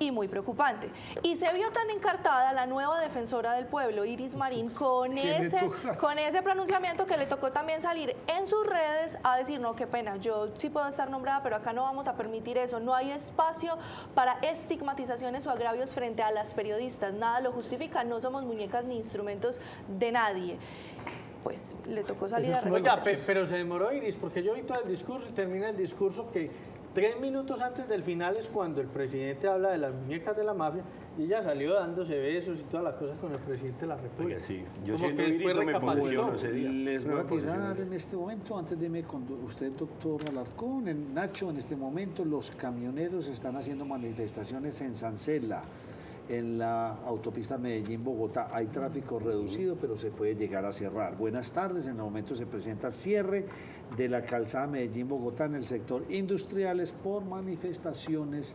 Y muy preocupante. Y se vio tan encartada la nueva defensora del pueblo, Iris Marín, con ese pronunciamiento que le tocó también salir en sus redes a decir, no, qué pena, yo sí puedo estar nombrada, pero acá no vamos a permitir eso. No hay espacio para estigmatizaciones o agravios frente a las periodistas. Nada lo justifica, no somos muñecas ni instrumentos de nadie. Pues le tocó salir a responder. Oiga, pero se demoró Iris, porque yo vi todo el discurso y termina el discurso que 3 minutos antes del final es cuando el presidente habla de las muñecas de la mafia y ella salió dándose besos y todas las cosas con el presidente de la República. Oiga, sí. Yo Como siendo que Iris después no me recapacitó. posiciono ese día. Les No voy me a tirar posiciono. en este momento, antes de irme con usted, doctor Alarcón, Nacho, en este momento los camioneros están haciendo manifestaciones en Sancela, en la autopista Medellín-Bogotá. Hay tráfico reducido, pero se puede llegar a cerrar. Buenas tardes, en el momento se presenta cierre de la calzada Medellín-Bogotá en el sector industriales por manifestaciones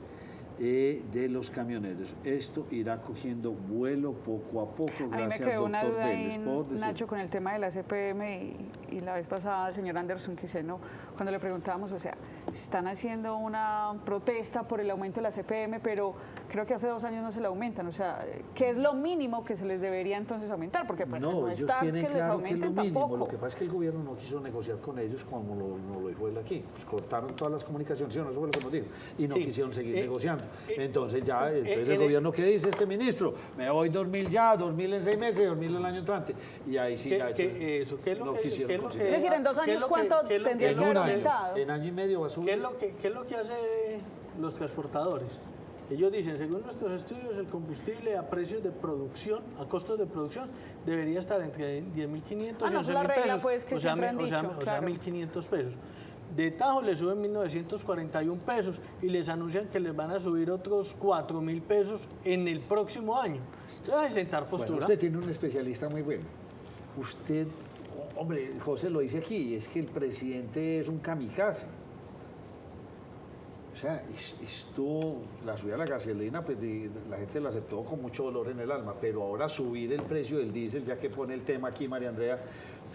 de los camioneros. Esto irá cogiendo vuelo poco a poco, A mí me gracias quedó al una doctor duda Vélez por decir. Nacho, con el tema de la CPM y la vez pasada el señor Anderson Quiseno, cuando le preguntábamos, o sea, están haciendo una protesta por el aumento de la CPM, pero creo que hace 2 años no se la aumentan, o sea, ¿qué es lo mínimo que se les debería entonces aumentar? Porque pues, No, ellos está tienen que les claro que es lo aumenten mínimo. tampoco. Lo que pasa es que el gobierno no quiso negociar con ellos como lo dijo él aquí. Pues cortaron todas las comunicaciones, eso fue lo que nos dijo, y no Sí. quisieron seguir negociando. Entonces el el- gobierno, ¿qué dice este ministro? Me voy 2.000 ya, 2.000 en 6 meses, 2.000 el año entrante. Y ahí sí ya ¿Qué es lo no que- quisieron qué es lo conseguir. que- Es decir, en 2 ¿qué es años, lo que- ¿cuánto qué es lo que- tendría En que haber un año, aumentado? en año y medio va a subir. ¿Qué es lo que hacen los transportadores? Ellos dicen, según nuestros estudios, el combustible a precios de producción, a costos de producción, debería estar entre 10.500 y no, es la 11.000 regla, pesos. pues, que siempre han dicho, o sea, claro. 1.500 pesos. De tajo le suben 1.941 pesos y les anuncian que les van a subir otros 4.000 pesos en el próximo año. Entonces, hay que sentar postura. Bueno, usted tiene un especialista muy bueno. Usted, hombre, José lo dice aquí, es que el presidente es un kamikaze. O sea, esto, la subida de la gasolina, pues la gente la aceptó con mucho dolor en el alma, pero ahora subir el precio del diésel, ya que pone el tema aquí María Andrea,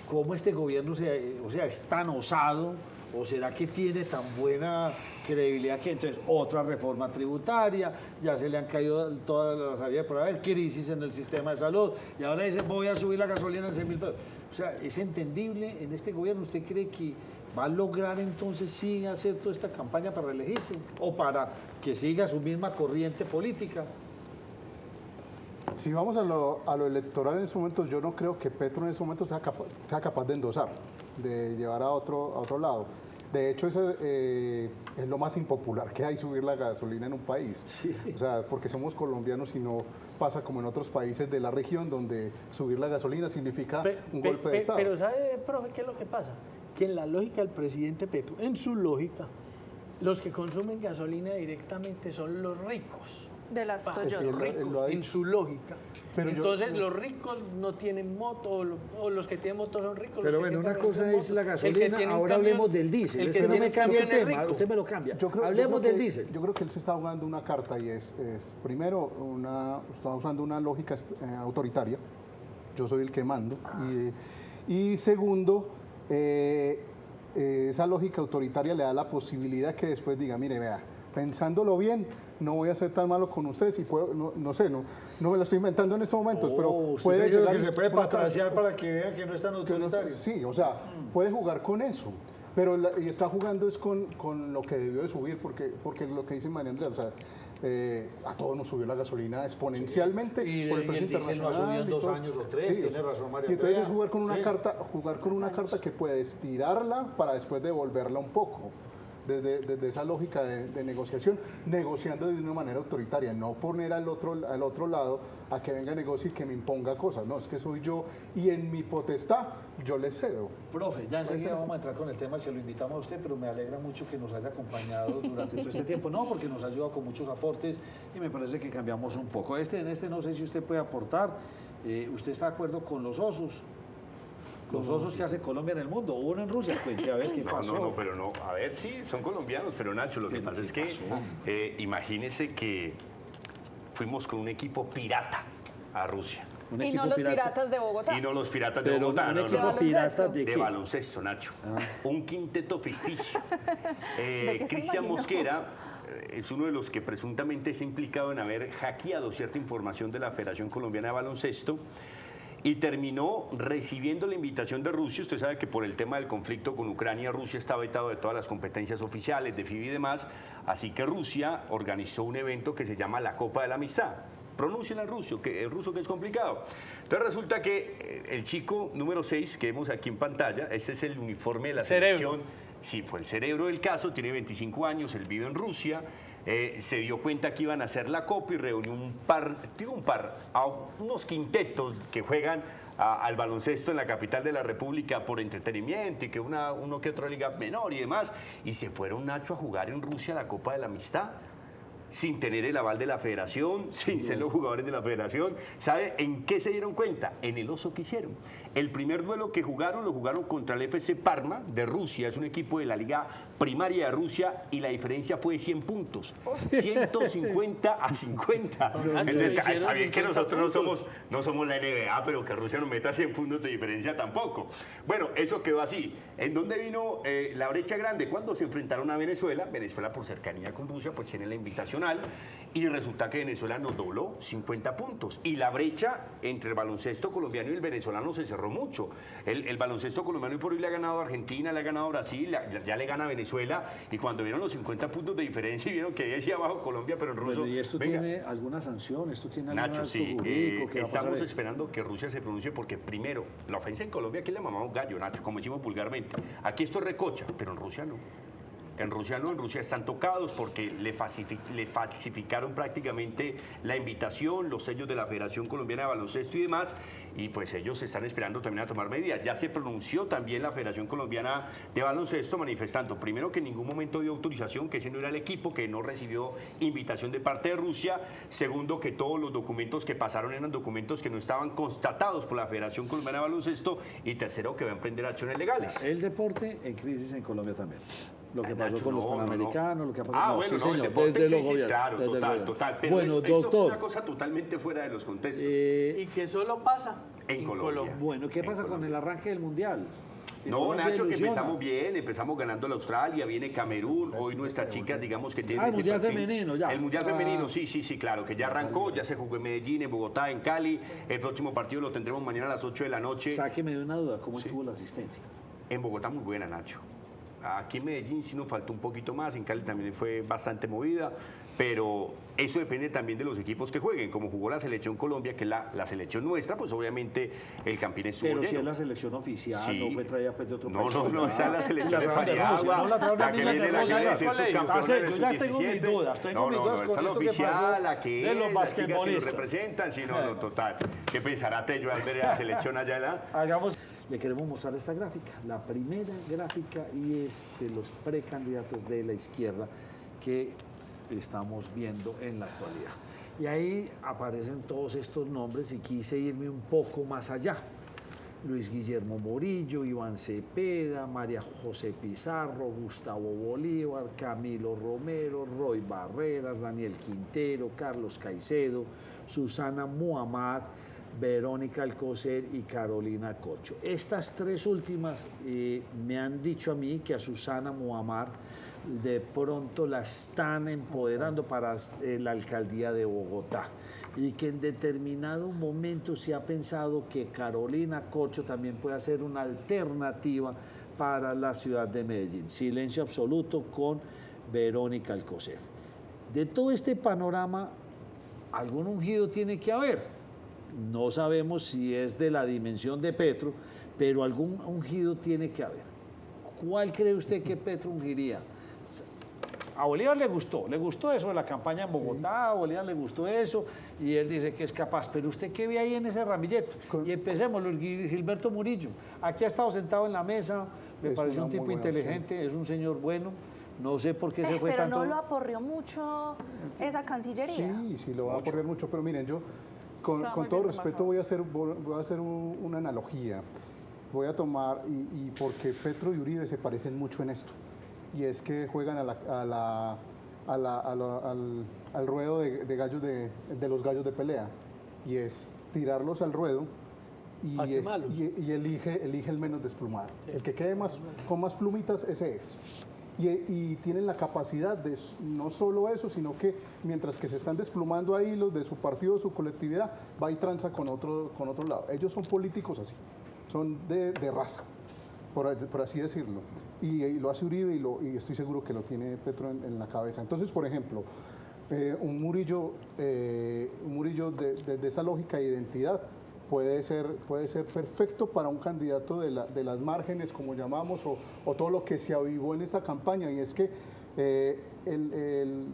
¿cómo este gobierno es tan osado? ¿O será que tiene tan buena credibilidad que entonces otra reforma tributaria, ya se le han caído todas las habidas por haber, crisis en el sistema de salud, y ahora dice voy a subir la gasolina en 6.000 pesos? O sea, ¿es entendible en este gobierno? ¿Usted cree que va a lograr entonces sí hacer toda esta campaña para reelegirse o para que siga su misma corriente política? Si vamos a lo electoral en estos momentos, yo no creo que Petro en estos momentos sea capaz de endosar, de llevar a otro lado. De hecho, eso es lo más impopular que hay, subir la gasolina en un país. Sí. O sea, porque somos colombianos y no pasa como en otros países de la región donde subir la gasolina significa un golpe de Estado. Pero ¿sabe, profe, qué es lo que pasa? Que en la lógica del presidente Petro, en su lógica, los que consumen gasolina directamente son los ricos. De las Pa- Toyota. Sí, él lo ha ricos, en dicho. su lógica. Pero Entonces los ricos no tienen moto o los que tienen moto son ricos. Pero los que bueno, una tienen cosa moto. es la El que gasolina, tiene un ahora camión, hablemos del diésel. el Es que que no me tiene cambia el camión es tema, rico. usted me lo cambia. Yo Hablemos creo del que- diésel. Yo creo que él se está jugando una carta y es primero, está usando una lógica autoritaria. Yo soy el que mando. Y segundo, esa lógica autoritaria le da la posibilidad que después diga, mire, vea, pensándolo bien, no voy a ser tan malo con ustedes y puedo, no sé, no me lo estoy inventando en estos momentos, pero usted está diciendo que se puede una patraciar para que vean que no es tan que no- autoritario. sí, o sea, puede jugar con eso, pero y está jugando es con lo que debió de subir, porque lo que dice María Andrea, o sea, a todos nos subió la gasolina exponencialmente. Y por el precio diésel no ha subido en internacional y 2 todo. años o 3, Sí, tiene razón María Y entonces Andrea. es jugar con una Sí. carta que puedes tirarla para después devolverla un poco. Desde esa lógica de negociación, negociando de una manera autoritaria, no poner al otro lado a que venga a negociar y que me imponga cosas, no, es que soy yo y en mi potestad yo le cedo. Profe, ya enseguida vamos a entrar con el tema, que lo invitamos a usted, pero me alegra mucho que nos haya acompañado durante todo este tiempo. No, porque nos ha ayudado con muchos aportes y me parece que cambiamos un poco. En este no sé si usted puede aportar. ¿Usted está de acuerdo con los osos? Los osos que hace Colombia en el mundo. Hubo uno en Rusia, cuente a ver qué pasó. No, pero no. A ver, sí, son colombianos, pero Nacho, lo que pasa es que imagínese que fuimos con un equipo pirata a Rusia. Un Y equipo no los pirata. piratas de Bogotá. Y no los piratas de Pero Bogotá, un no, equipo no. pirata ¿De de De qué? baloncesto, Nacho. Un quinteto ficticio. qué se Cristian imaginó? Mosquera es uno de los que presuntamente es implicado en haber hackeado cierta información de la Federación Colombiana de Baloncesto y terminó recibiendo la invitación de Rusia. Usted sabe que por el tema del conflicto con Ucrania, Rusia está vetado de todas las competencias oficiales, de FIBA y demás, así que Rusia organizó un evento que se llama la Copa de la Amistad. Pronuncien el ruso que es complicado. Entonces resulta que el chico número 6 que vemos aquí en pantalla, este es el uniforme de la selección. Sí, fue el cerebro del caso, tiene 25 años, él vive en Rusia, se dio cuenta que iban a hacer la Copa y reunió unos quintetos que juegan al baloncesto en la capital de la República por entretenimiento y que uno que otra liga menor y demás, y se fueron, Nacho, a jugar en Rusia la Copa de la Amistad. sin tener el aval de la federación, sin ser los jugadores de la federación. ¿Sabe en qué se dieron cuenta? En el oso que hicieron. El primer duelo que jugaron, lo jugaron contra el FC Parma de Rusia, es un equipo de la liga primaria de Rusia y la diferencia fue de 100 puntos, 150 a 50. Entonces, está bien que nosotros no somos la NBA, pero que Rusia nos meta 100 puntos de diferencia tampoco. Bueno, eso quedó así. ¿En dónde vino la brecha grande? Cuando se enfrentaron a Venezuela. Venezuela, por cercanía con Rusia, pues tiene la invitacional y resulta que Venezuela nos dobló 50 puntos. Y la brecha entre el baloncesto colombiano y el venezolano se cerró mucho. El baloncesto colombiano hoy por hoy le ha ganado a Argentina, le ha ganado a Brasil, ya le gana a Venezuela, y cuando vieron los 50 puntos de diferencia y vieron que decía abajo Colombia, pero en ruso... Bueno, ¿y esto tiene alguna sanción? ¿Esto tiene algún Nacho, acto sí, jurídico? ¿Qué va a pasar estamos ahí? esperando que Rusia se pronuncie porque primero, la ofensa en Colombia aquí le mamamos gallo, Nacho, como decimos vulgarmente. Aquí esto es recocha, pero en Rusia no. En Rusia no, en Rusia están tocados porque le falsificaron prácticamente la invitación, los sellos de la Federación Colombiana de Baloncesto y demás, y pues ellos están esperando también a tomar medidas. Ya se pronunció también la Federación Colombiana de Baloncesto manifestando, primero, que en ningún momento dio autorización, que ese no era el equipo, que no recibió invitación de parte de Rusia. Segundo, que todos los documentos que pasaron eran documentos que no estaban constatados por la Federación Colombiana de Baloncesto. Y tercero, que va a emprender acciones legales. El deporte en crisis en Colombia también. Lo que pasó Nacho, con los no, Panamericanos, lo que ha pasado... Ah, no, bueno, sí, no, el señor, deporte desde los crisis, gobiernos, claro, desde el total, gobierno. total. Pero Bueno, esto fue doctor, una cosa totalmente fuera de los contextos. Y que solo pasa en Colombia. bueno, ¿qué pasa con el arranque del Mundial? Que No, Colombia Nacho, que ilusiona. empezamos bien, empezamos ganando la Australia, viene Camerún, hoy nuestras chicas, digamos que tienen el ese Mundial perfil. femenino, ya. El Mundial Ah. femenino, sí, claro, que ya arrancó, ya se jugó en Medellín, en Bogotá, en Cali. El próximo partido lo tendremos mañana a las 8 de la noche. Sáqueme de una duda, ¿cómo estuvo la asistencia? En Bogotá muy buena, Nacho. Aquí en Medellín sí nos faltó un poquito más, en Cali también fue bastante movida, pero eso depende también de los equipos que jueguen. Como jugó la selección Colombia, que es la selección nuestra, pues obviamente el Campín estuvo Pero si lleno. es la selección oficial, Sí. no fue traída pues, de otro No, país. no, esa es la selección de La trajeron de Rusia, Paniagua, no la trajeron la que niñas viene de la que Rusia, viene a ya. ser subcampeona Entonces, del yo ya tengo mis sub-17. dudas, tengo mis dudas esa con es la esto que oficial, pasó la que de es, los las chicas que nos basquetbolistas. representan, sí, no, total. ¿Qué pensará Tello al ver a la selección allá en la... Hagamos, le queremos mostrar esta gráfica, la primera gráfica, y es de los precandidatos de la izquierda que estamos viendo en la actualidad. Y ahí aparecen todos estos nombres y quise irme un poco más allá. Luis Guillermo Morillo, Iván Cepeda, María José Pizarro, Gustavo Bolívar, Camilo Romero, Roy Barreras, Daniel Quintero, Carlos Caicedo, Susana Muhammad, Verónica Alcocer y Carolina Cocho. Estas tres últimas me han dicho a mí que a Susana Muhammad de pronto la están empoderando para la alcaldía de Bogotá y que en determinado momento se ha pensado que Carolina Cocho también puede ser una alternativa para la ciudad de Medellín. Silencio absoluto con Verónica Alcocer. De todo este panorama, algún ungido tiene que haber. No sabemos si es de la dimensión de Petro, pero algún ungido tiene que haber. ¿Cuál cree usted que Petro ungiría? A Bolívar le gustó eso de la campaña en Bogotá, a Bolívar le gustó eso, y él dice que es capaz. Pero usted, ¿qué ve ahí en ese ramillete? Y empecemos, Luis Gilberto Murillo. Aquí ha estado sentado en la mesa, me Es pareció una un tipo muy buena inteligente, es un señor bueno. No sé por qué se fue pero tanto. no lo aporrió mucho esa Cancillería. Sí, lo va a aporrear mucho, pero miren, yo con Está muy todo bien respeto voy a hacer una analogía. Voy a tomar, y porque Petro y Uribe se parecen mucho en esto, y es que juegan al ruedo de gallos de los gallos de pelea, y es tirarlos al ruedo y, ¿A quemarlos? y elige el menos desplumado. El que quede con más plumitas, ese es. Y tienen la capacidad de no solo eso, sino que mientras que se están desplumando ahí los de su partido, de su colectividad, va y tranza con otro lado. Ellos son políticos así, son de raza, por así decirlo. Y lo hace Uribe y estoy seguro que lo tiene Petro en la cabeza. Entonces, por ejemplo, un Murillo de esa lógica de identidad puede ser perfecto para un candidato de las márgenes, como llamamos, o todo lo que se avivó en esta campaña, y es que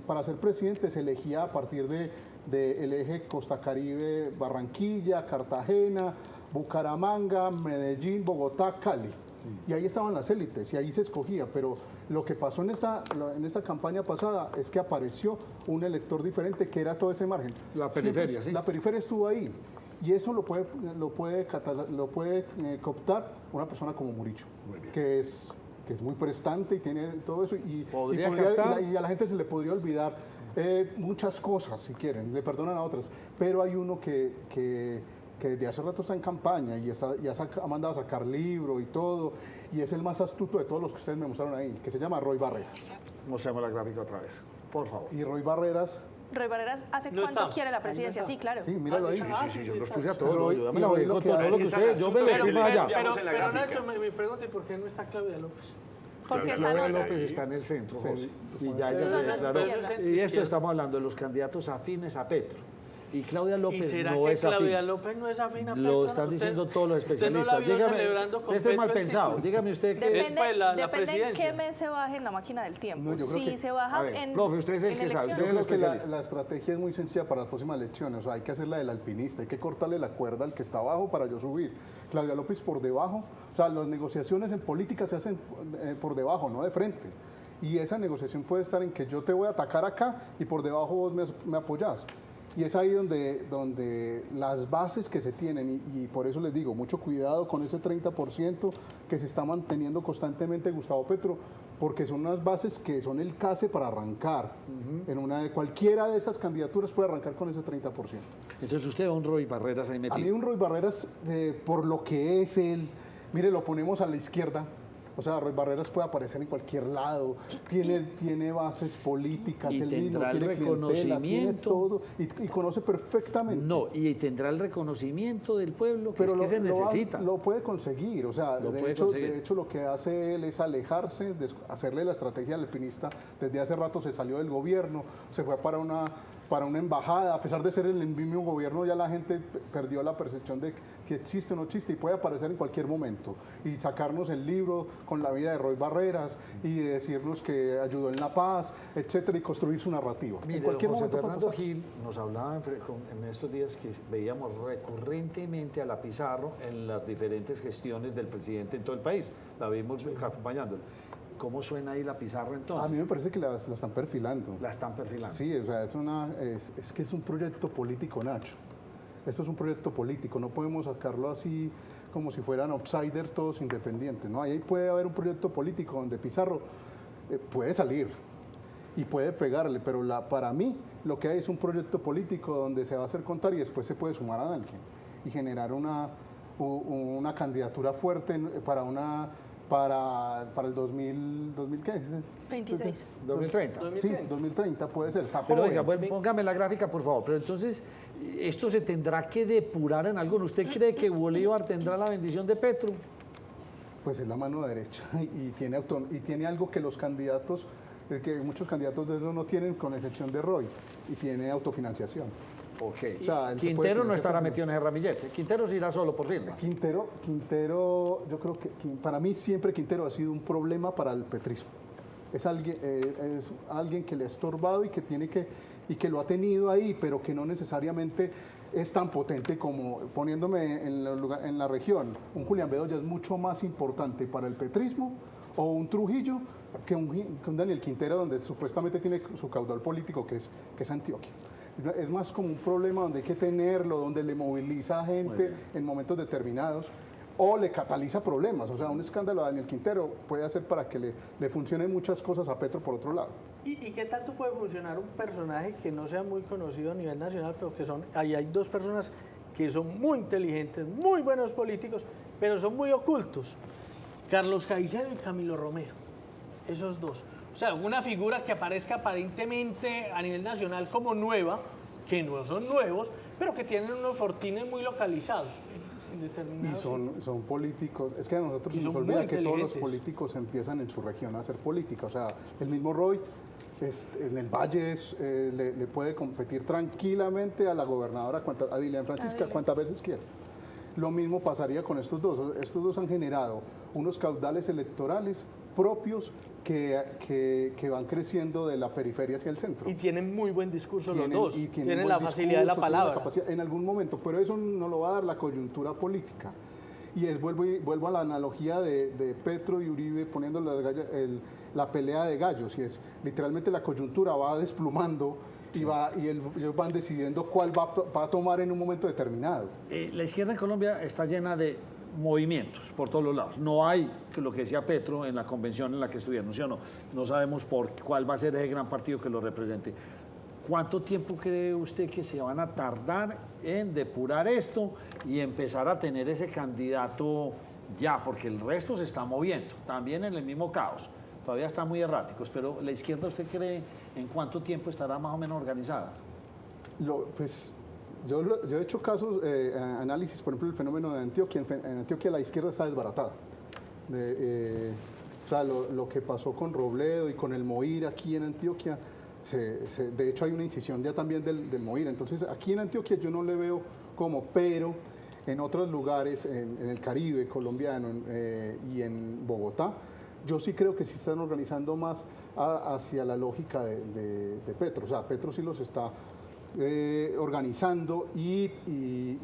para ser presidente se elegía a partir del eje Costa Caribe, Barranquilla, Cartagena, Bucaramanga, Medellín, Bogotá, Cali. Y ahí estaban las élites y ahí se escogía, pero lo que pasó en esta campaña pasada es que apareció un elector diferente que era todo ese margen. La periferia, Siempre, sí. La periferia estuvo ahí y eso lo puede cooptar una persona como Murillo, que es muy prestante y tiene todo eso y a la gente se le podría olvidar muchas cosas si quieren, le perdonan a otras, pero hay uno que desde hace rato está en campaña y ha mandado a sacar libro y todo, y es el más astuto de todos los que ustedes me mostraron ahí, que se llama Roy Barreras. Mostremos la gráfica otra vez, por favor. Y Roy Barreras... Roy Barreras, ¿hace cuánto quiere la presidencia? Sí, claro. Sí, míralo ahí. Sí, yo los puse a todos. Pero Yo me la voy con todo lo que ustedes. Yo me lo fui más allá. Pero Nacho, me pregunta, ¿y por qué no está Claudia López? Porque está Claudia en López está en el centro, José. Y ya ella No, se no, declaró. izquierda. Y esto estamos hablando de los candidatos afines a Petro. Y Claudia ¿Y López será no que es afín. Claudia López no es afín a Petro? Lo están diciendo todos los especialistas. Usted no la vio Dígame, celebrando con este es mal Petro el pensado. título. Dígame usted que... Depende, pues, la depende en presidencia. qué mes se baje en la máquina del tiempo. No, yo creo si que- se baja A ver, en profe, usted es el en que sabe, elecciones. usted es Yo el creo que especialista. la estrategia es muy sencilla para las próximas elecciones, o sea, hay que hacerla del alpinista, hay que cortarle la cuerda al que está abajo para yo subir. Claudia López por debajo, o sea, las negociaciones en política se hacen por debajo, no de frente. Y esa negociación puede estar en que yo te voy a atacar acá y por debajo vos me apoyás. Y es ahí donde las bases que se tienen, y por eso les digo, mucho cuidado con ese 30% que se está manteniendo constantemente Gustavo Petro, porque son unas bases que son el case para arrancar. Cualquiera de estas candidaturas puede arrancar con ese 30%. Entonces usted va a un Roy Barreras ahí A mí metido. un Roy Barreras, por lo que es él, mire, lo ponemos a la izquierda. O sea, Roy Barreras puede aparecer en cualquier lado, tiene bases políticas, Y él mismo, tendrá el tiene clientela, tiene reconocimiento. todo, y conoce perfectamente. No, y tendrá el reconocimiento del pueblo, que Pero es que se necesita. Lo puede conseguir, o sea, Lo de puede hecho, conseguir. de hecho lo que hace él es alejarse, hacerle la estrategia al alpinista. Desde hace rato se salió del gobierno, se fue para una embajada, a pesar de ser el mismo gobierno, ya la gente perdió la percepción de que existe o no existe y puede aparecer en cualquier momento. Y sacarnos el libro con la vida de Roy Barreras y decirnos que ayudó en la paz, etcétera, y construir su narrativa. Mire, en cualquier José momento puede Fernando pasar. Gil nos hablaba en estos días que veíamos recurrentemente a la Pizarro en las diferentes gestiones del presidente en todo el país. La vimos acompañándolo. ¿Cómo suena ahí la Pizarro entonces? A mí me parece que la están perfilando. La están perfilando. Sí, o sea, es que es un proyecto político, Nacho. Esto es un proyecto político, no podemos sacarlo así como si fueran outsiders todos independientes, ¿no? Ahí puede haber un proyecto político donde Pizarro puede salir y puede pegarle, pero para mí lo que hay es un proyecto político donde se va a hacer contar y después se puede sumar a alguien y generar una candidatura fuerte para el 2000 ¿qué? 26. 2030. Sí, 2030 puede ser. Está Pero joven. venga, pues, póngame la gráfica, por favor. Pero entonces, ¿esto se tendrá que depurar en algo? ¿Usted cree que Bolívar tendrá la bendición de Petro? Pues es la mano derecha y tiene algo que los candidatos, que muchos candidatos de eso no tienen, con excepción de Roy, y tiene autofinanciación. Ok. O sea, él se puede Quintero no financiar estará por- metido en ese ramillete. Quintero se irá solo por firmas. Quintero, yo creo que para mí siempre Quintero ha sido un problema para el petrismo. Es alguien que le ha estorbado y que lo ha tenido ahí, pero que no necesariamente es tan potente como, poniéndome en la región, un Julián Bedoya es mucho más importante para el petrismo o un Trujillo que un Daniel Quintero, donde supuestamente tiene su caudal político, que es Antioquia. Es más como un problema donde hay que tenerlo, donde le moviliza a gente en momentos determinados o le cataliza problemas. O sea, un escándalo a Daniel Quintero puede hacer para que le funcionen muchas cosas a Petro por otro lado. ¿Y qué tanto puede funcionar un personaje que no sea muy conocido a nivel nacional, pero que hay dos personas que son muy inteligentes, muy buenos políticos, pero son muy ocultos? Carlos Caicedo y Camilo Romero, esos dos. O sea, una figura que aparezca aparentemente a nivel nacional como nueva, que no son nuevos, pero que tienen unos fortines muy localizados en Y determinados... son políticos, es que a nosotros Y se nos son muy olvida que todos los inteligentes. políticos empiezan en su región a hacer política. O sea, el mismo Roy en el Valle le puede competir tranquilamente a la gobernadora, a Dilian Francisca, cuantas veces quiera. Lo mismo pasaría con estos dos. Estos dos han generado unos caudales electorales propios que van creciendo de la periferia hacia el centro. Y tienen muy buen discurso los Tienen- dos. y Tienen buen la facilidad de la discurso, tienen la palabra. capacidad, en algún momento, pero eso no lo va a dar la coyuntura política. vuelvo a la analogía de Petro y Uribe poniendo la pelea de gallos, y es literalmente la coyuntura va desplumando y ellos van decidiendo cuál va a tomar en un momento determinado. La izquierda en Colombia está llena de movimientos por todos los lados. No hay, que lo que decía Petro en la convención en la que estuvieron, ¿sí o no? No sabemos por cuál va a ser ese gran partido que lo represente. ¿Cuánto tiempo cree usted que se van a tardar en depurar esto y empezar a tener ese candidato ya? Porque el resto se está moviendo, también en el mismo caos. Todavía están muy erráticos, pero la izquierda, ¿usted cree en cuánto tiempo estará más o menos organizada? Yo he hecho casos, análisis, por ejemplo, el fenómeno de Antioquia. En Antioquia la izquierda está desbaratada. O sea, lo que pasó con Robledo y con el Moir aquí en Antioquia, de hecho hay una incisión ya también del Moir. Entonces, aquí en Antioquia yo no le veo como, pero en otros lugares, en el Caribe colombiano y en Bogotá, yo sí creo que sí están organizando más hacia la lógica de Petro. O sea, Petro sí los está organizando y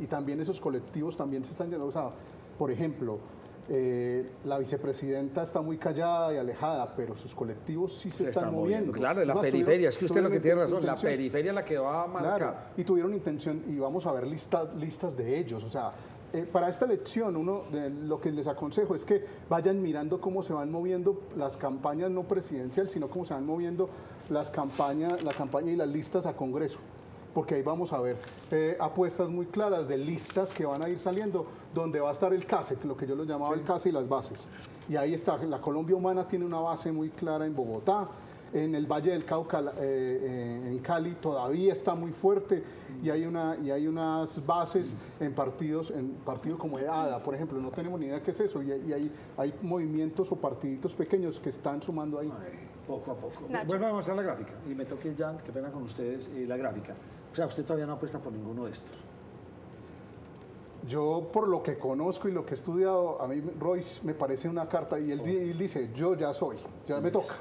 también esos colectivos también se están yendo. O sea, por ejemplo, la vicepresidenta está muy callada y alejada, pero sus colectivos sí se están moviendo. Claro, en la periferia, es que usted lo que tiene razón, la periferia es la que va a marcar. Claro, y tuvieron intención, y vamos a ver listas de ellos. O sea, para esta elección, lo que les aconsejo es que vayan mirando cómo se van moviendo las campañas no presidenciales, sino cómo se van moviendo la campaña y las listas a Congreso. Porque ahí vamos a ver apuestas muy claras de listas que van a ir saliendo, donde va a estar el CASE, lo que yo lo llamaba el CASE y las bases. Y ahí está, la Colombia Humana tiene una base muy clara en Bogotá, en el Valle del Cauca, en Cali, todavía está muy fuerte, y hay unas bases en partidos como ADA, por ejemplo, no tenemos ni idea qué es eso, y hay movimientos o partiditos pequeños que están sumando ahí. Poco a poco. Vuelvo a mostrar la gráfica, y me toque ya, qué pena con ustedes, la gráfica. O sea, usted todavía no apuesta por ninguno de estos. Yo, por lo que conozco y lo que he estudiado, a mí Royce me parece una carta, y él dice, yo ya soy, ya me toca.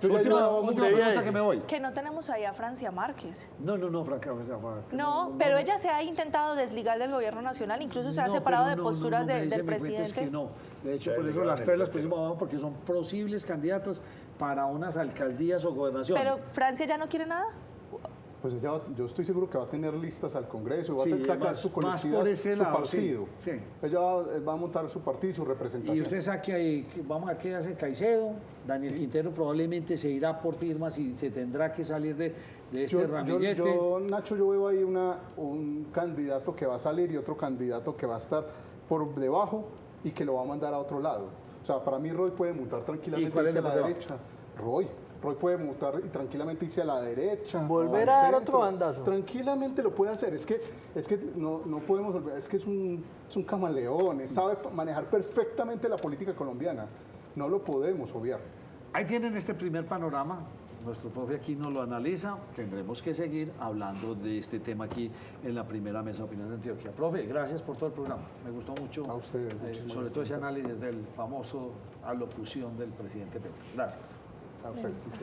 Última pregunta que me voy. Que no tenemos ahí a Francia Márquez. No, francamente. No, pero ella se ha intentado desligar del gobierno nacional, incluso se ha separado de posturas del presidente. Que no. De hecho, por eso las tres las pusimos abajo, porque son posibles candidatas para unas alcaldías o gobernaciones. Pero Francia ya no quiere nada. Pues yo estoy seguro que va a tener listas al Congreso, va a sacar su más colectividad, por ese su lado, partido. sí. Ella va a montar su partido y su representación. Y usted sabe que vamos a ver qué hace Caicedo. Daniel Quintero probablemente se irá por firmas y se tendrá que salir de este ramillete. Nacho, yo veo ahí un candidato que va a salir y otro candidato que va a estar por debajo y que lo va a mandar a otro lado. O sea, para mí Roy puede mutar tranquilamente hacia la derecha. Roy puede mutar y tranquilamente irse a la derecha. Volver a dar otro bandazo. Tranquilamente lo puede hacer. Es que no podemos olvidar, es que es un camaleón, sabe manejar perfectamente la política colombiana. No lo podemos obviar. Ahí tienen este primer panorama. Nuestro profe aquí nos lo analiza. Tendremos que seguir hablando de este tema aquí en la primera mesa de opinión de Antioquia. Profe, gracias por todo el programa. Me gustó mucho. A ustedes. Sobre todo ese análisis del famoso alocución del presidente Petro. Gracias. A usted.